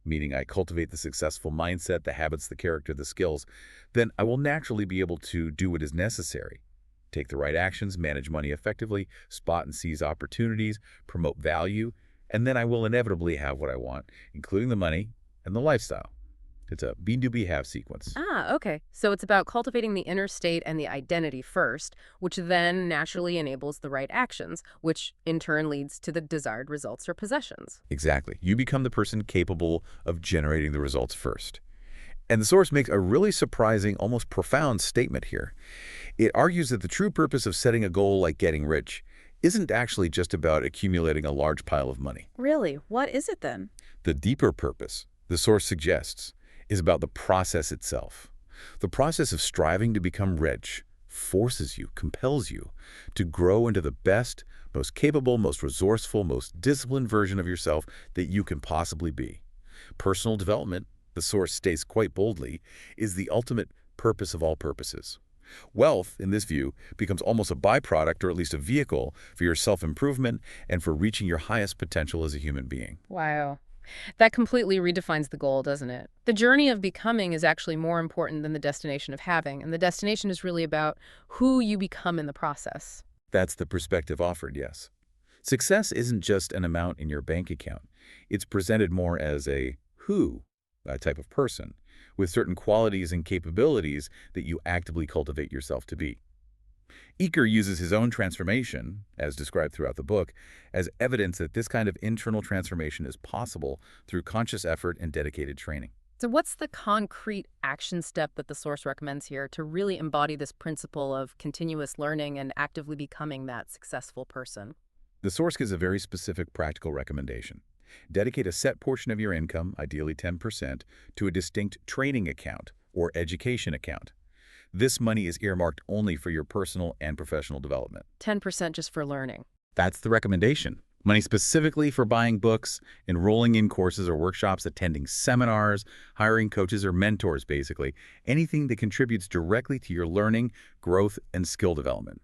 meaning I cultivate the successful mindset, the habits, the character, the skills, then I will naturally be able to do what is necessary. Take the right actions, manage money effectively, spot and seize opportunities, promote value, and then I will inevitably have what I want, including the money and the lifestyle. It's a be, do, be, have sequence. Ah, okay. So it's about cultivating the inner state and the identity first, which then naturally enables the right actions, which in turn leads to the desired results or possessions. Exactly. You become the person capable of generating the results first. And the source makes a really surprising, almost profound statement here. It argues that the true purpose of setting a goal like getting rich isn't actually just about accumulating a large pile of money. Really? What is it then? The deeper purpose, the source suggests, is about the process itself. The process of striving to become rich forces you, compels you, to grow into the best, most capable, most resourceful, most disciplined version of yourself that you can possibly be. Personal development, the source states quite boldly, is the ultimate purpose of all purposes. Wealth, in this view, becomes almost a byproduct or at least a vehicle for your self-improvement and for reaching your highest potential as a human being. Wow. That completely redefines the goal, doesn't it? The journey of becoming is actually more important than the destination of having, and the destination is really about who you become in the process. That's the perspective offered, yes. Success isn't just an amount in your bank account. It's presented more as a who type of person, with certain qualities and capabilities that you actively cultivate yourself to be. Eker uses his own transformation, as described throughout the book, as evidence that this kind of internal transformation is possible through conscious effort and dedicated training. So what's the concrete action step that the source recommends here to really embody this principle of continuous learning and actively becoming that successful person? The source gives a very specific practical recommendation. Dedicate a set portion of your income, ideally 10%, to a distinct training account or education account. This money is earmarked only for your personal and professional development. 10% just for learning. That's the recommendation. Money specifically for buying books, enrolling in courses or workshops, attending seminars, hiring coaches or mentors, basically. Anything that contributes directly to your learning, growth, and skill development.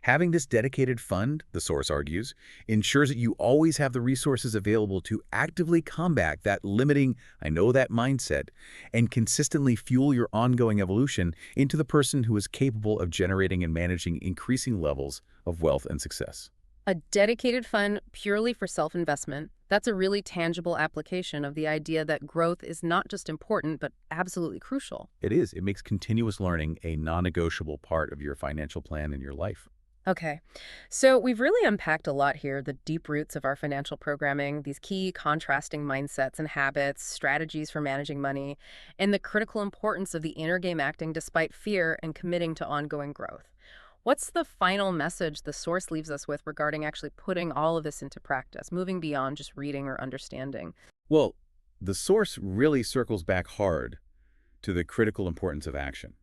Having this dedicated fund, the source argues, ensures that you always have the resources available to actively combat that limiting, I know that mindset, and consistently fuel your ongoing evolution into the person who is capable of generating and managing increasing levels of wealth and success. A dedicated fund purely for self-investment, that's a really tangible application of the idea that growth is not just important, but absolutely crucial. It is. It makes continuous learning a non-negotiable part of your financial plan in your life. Okay, so we've really unpacked a lot here, the deep roots of our financial programming, these key contrasting mindsets and habits, strategies for managing money, and the critical importance of the inner game acting despite fear and committing to ongoing growth. What's the final message the source leaves us with regarding actually putting all of this into practice, moving beyond just reading or understanding? Well, the source really circles back hard to the critical importance of action.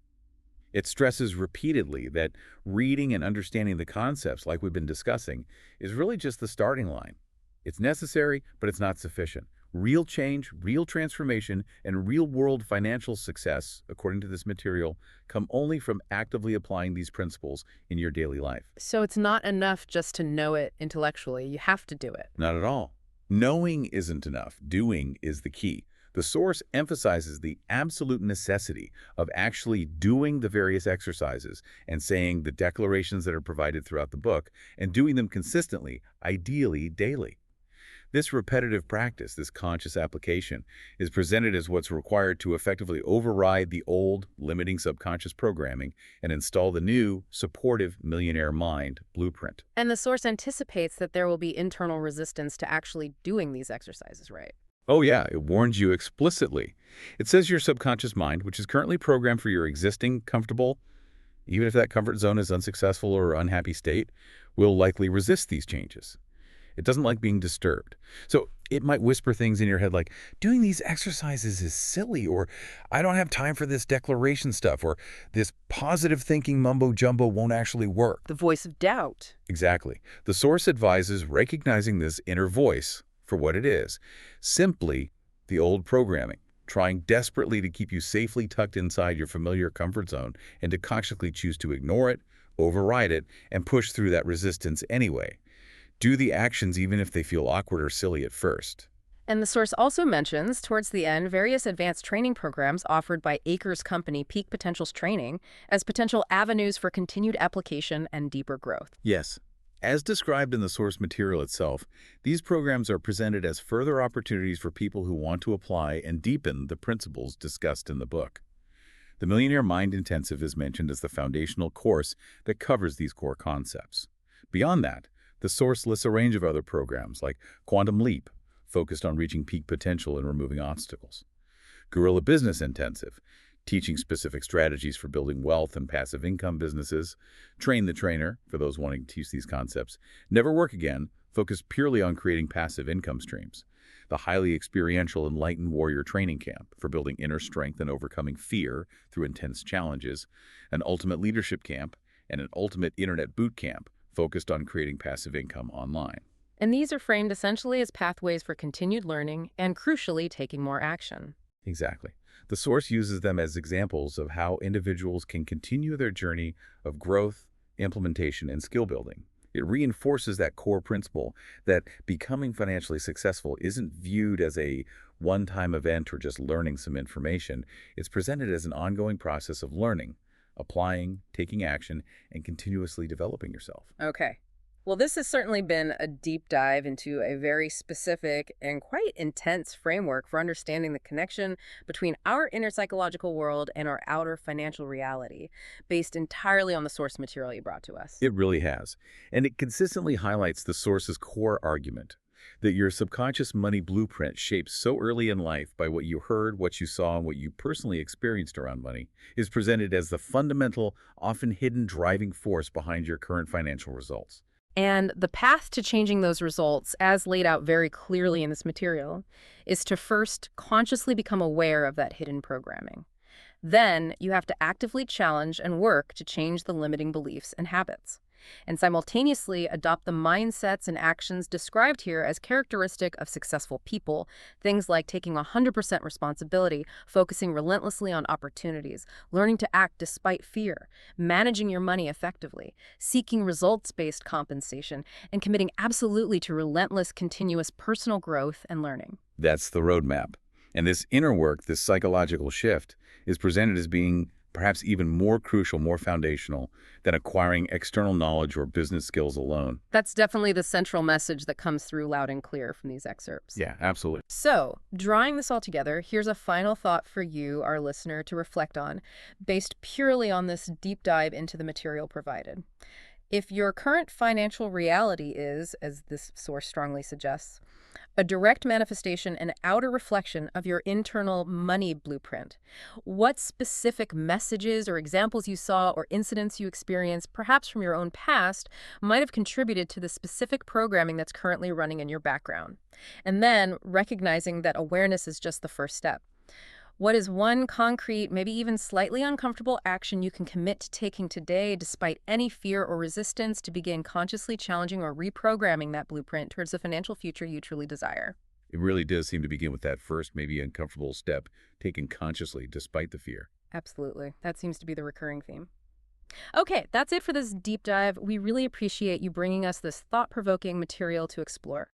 It stresses repeatedly that reading and understanding the concepts, like we've been discussing, is really just the starting line. It's necessary, but it's not sufficient. Real change, real transformation, and real-world financial success, according to this material, come only from actively applying these principles in your daily life. So it's not enough just to know it intellectually. You have to do it. Not at all. Knowing isn't enough. Doing is the key. The source emphasizes the absolute necessity of actually doing the various exercises and saying the declarations that are provided throughout the book and doing them consistently, ideally daily. This repetitive practice, this conscious application, is presented as what's required to effectively override the old, limiting subconscious programming and install the new, supportive Millionaire Mind blueprint. And the source anticipates that there will be internal resistance to actually doing these exercises, right? Oh yeah, it warns you explicitly. It says your subconscious mind, which is currently programmed for your existing, comfortable, even if that comfort zone is unsuccessful or unhappy state, will likely resist these changes. It doesn't like being disturbed. So it might whisper things in your head like, doing these exercises is silly, or I don't have time for this declaration stuff, or this positive thinking mumbo-jumbo won't actually work. The voice of doubt. Exactly. The source advises recognizing this inner voice for what it is, simply the old programming, trying desperately to keep you safely tucked inside your familiar comfort zone and to consciously choose to ignore it, override it, and push through that resistance anyway. Do the actions even if they feel awkward or silly at first. And the source also mentions, towards the end, various advanced training programs offered by Eker's company Peak Potentials Training as potential avenues for continued application and deeper growth. Yes. As described in the source material itself, these programs are presented as further opportunities for people who want to apply and deepen the principles discussed in the book. The Millionaire Mind Intensive is mentioned as the foundational course that covers these core concepts. Beyond that, the source lists a range of other programs like Quantum Leap, focused on reaching peak potential and removing obstacles. Guerrilla Business Intensive, teaching specific strategies for building wealth and passive income businesses. Train the Trainer, for those wanting to teach these concepts. Never Work Again, focused purely on creating passive income streams. The highly experiential Enlightened Warrior Training Camp, for building inner strength and overcoming fear through intense challenges. An Ultimate Leadership Camp, and an Ultimate Internet Boot Camp, focused on creating passive income online. And these are framed essentially as pathways for continued learning and, crucially, taking more action. Exactly. The source uses them as examples of how individuals can continue their journey of growth, implementation, and skill building. It reinforces that core principle that becoming financially successful isn't viewed as a one-time event or just learning some information. It's presented as an ongoing process of learning, applying, taking action, and continuously developing yourself. Okay. Well, this has certainly been a deep dive into a very specific and quite intense framework for understanding the connection between our inner psychological world and our outer financial reality, based entirely on the source material you brought to us. It really has. And it consistently highlights the source's core argument that your subconscious money blueprint, shaped so early in life by what you heard, what you saw, and what you personally experienced around money, is presented as the fundamental, often hidden driving force behind your current financial results. And the path to changing those results, as laid out very clearly in this material, is to first consciously become aware of that hidden programming. Then you have to actively challenge and work to change the limiting beliefs and habits, and simultaneously adopt the mindsets and actions described here as characteristic of successful people, things like taking 100% responsibility, focusing relentlessly on opportunities, learning to act despite fear, managing your money effectively, seeking results-based compensation, and committing absolutely to relentless, continuous personal growth and learning. That's the roadmap. And this inner work, this psychological shift, is presented as being perhaps even more crucial, more foundational than acquiring external knowledge or business skills alone. That's definitely the central message that comes through loud and clear from these excerpts. Yeah, absolutely. So, drawing this all together, here's a final thought for you, our listener, to reflect on, based purely on this deep dive into the material provided. If your current financial reality is, as this source strongly suggests, a direct manifestation and outer reflection of your internal money blueprint, what specific messages or examples you saw or incidents you experienced, perhaps from your own past, might have contributed to the specific programming that's currently running in your background? And then recognizing that awareness is just the first step. What is one concrete, maybe even slightly uncomfortable action you can commit to taking today despite any fear or resistance to begin consciously challenging or reprogramming that blueprint towards the financial future you truly desire? It really does seem to begin with that first, maybe uncomfortable step taken consciously despite the fear. Absolutely. That seems to be the recurring theme. Okay, that's it for this deep dive. We really appreciate you bringing us this thought-provoking material to explore.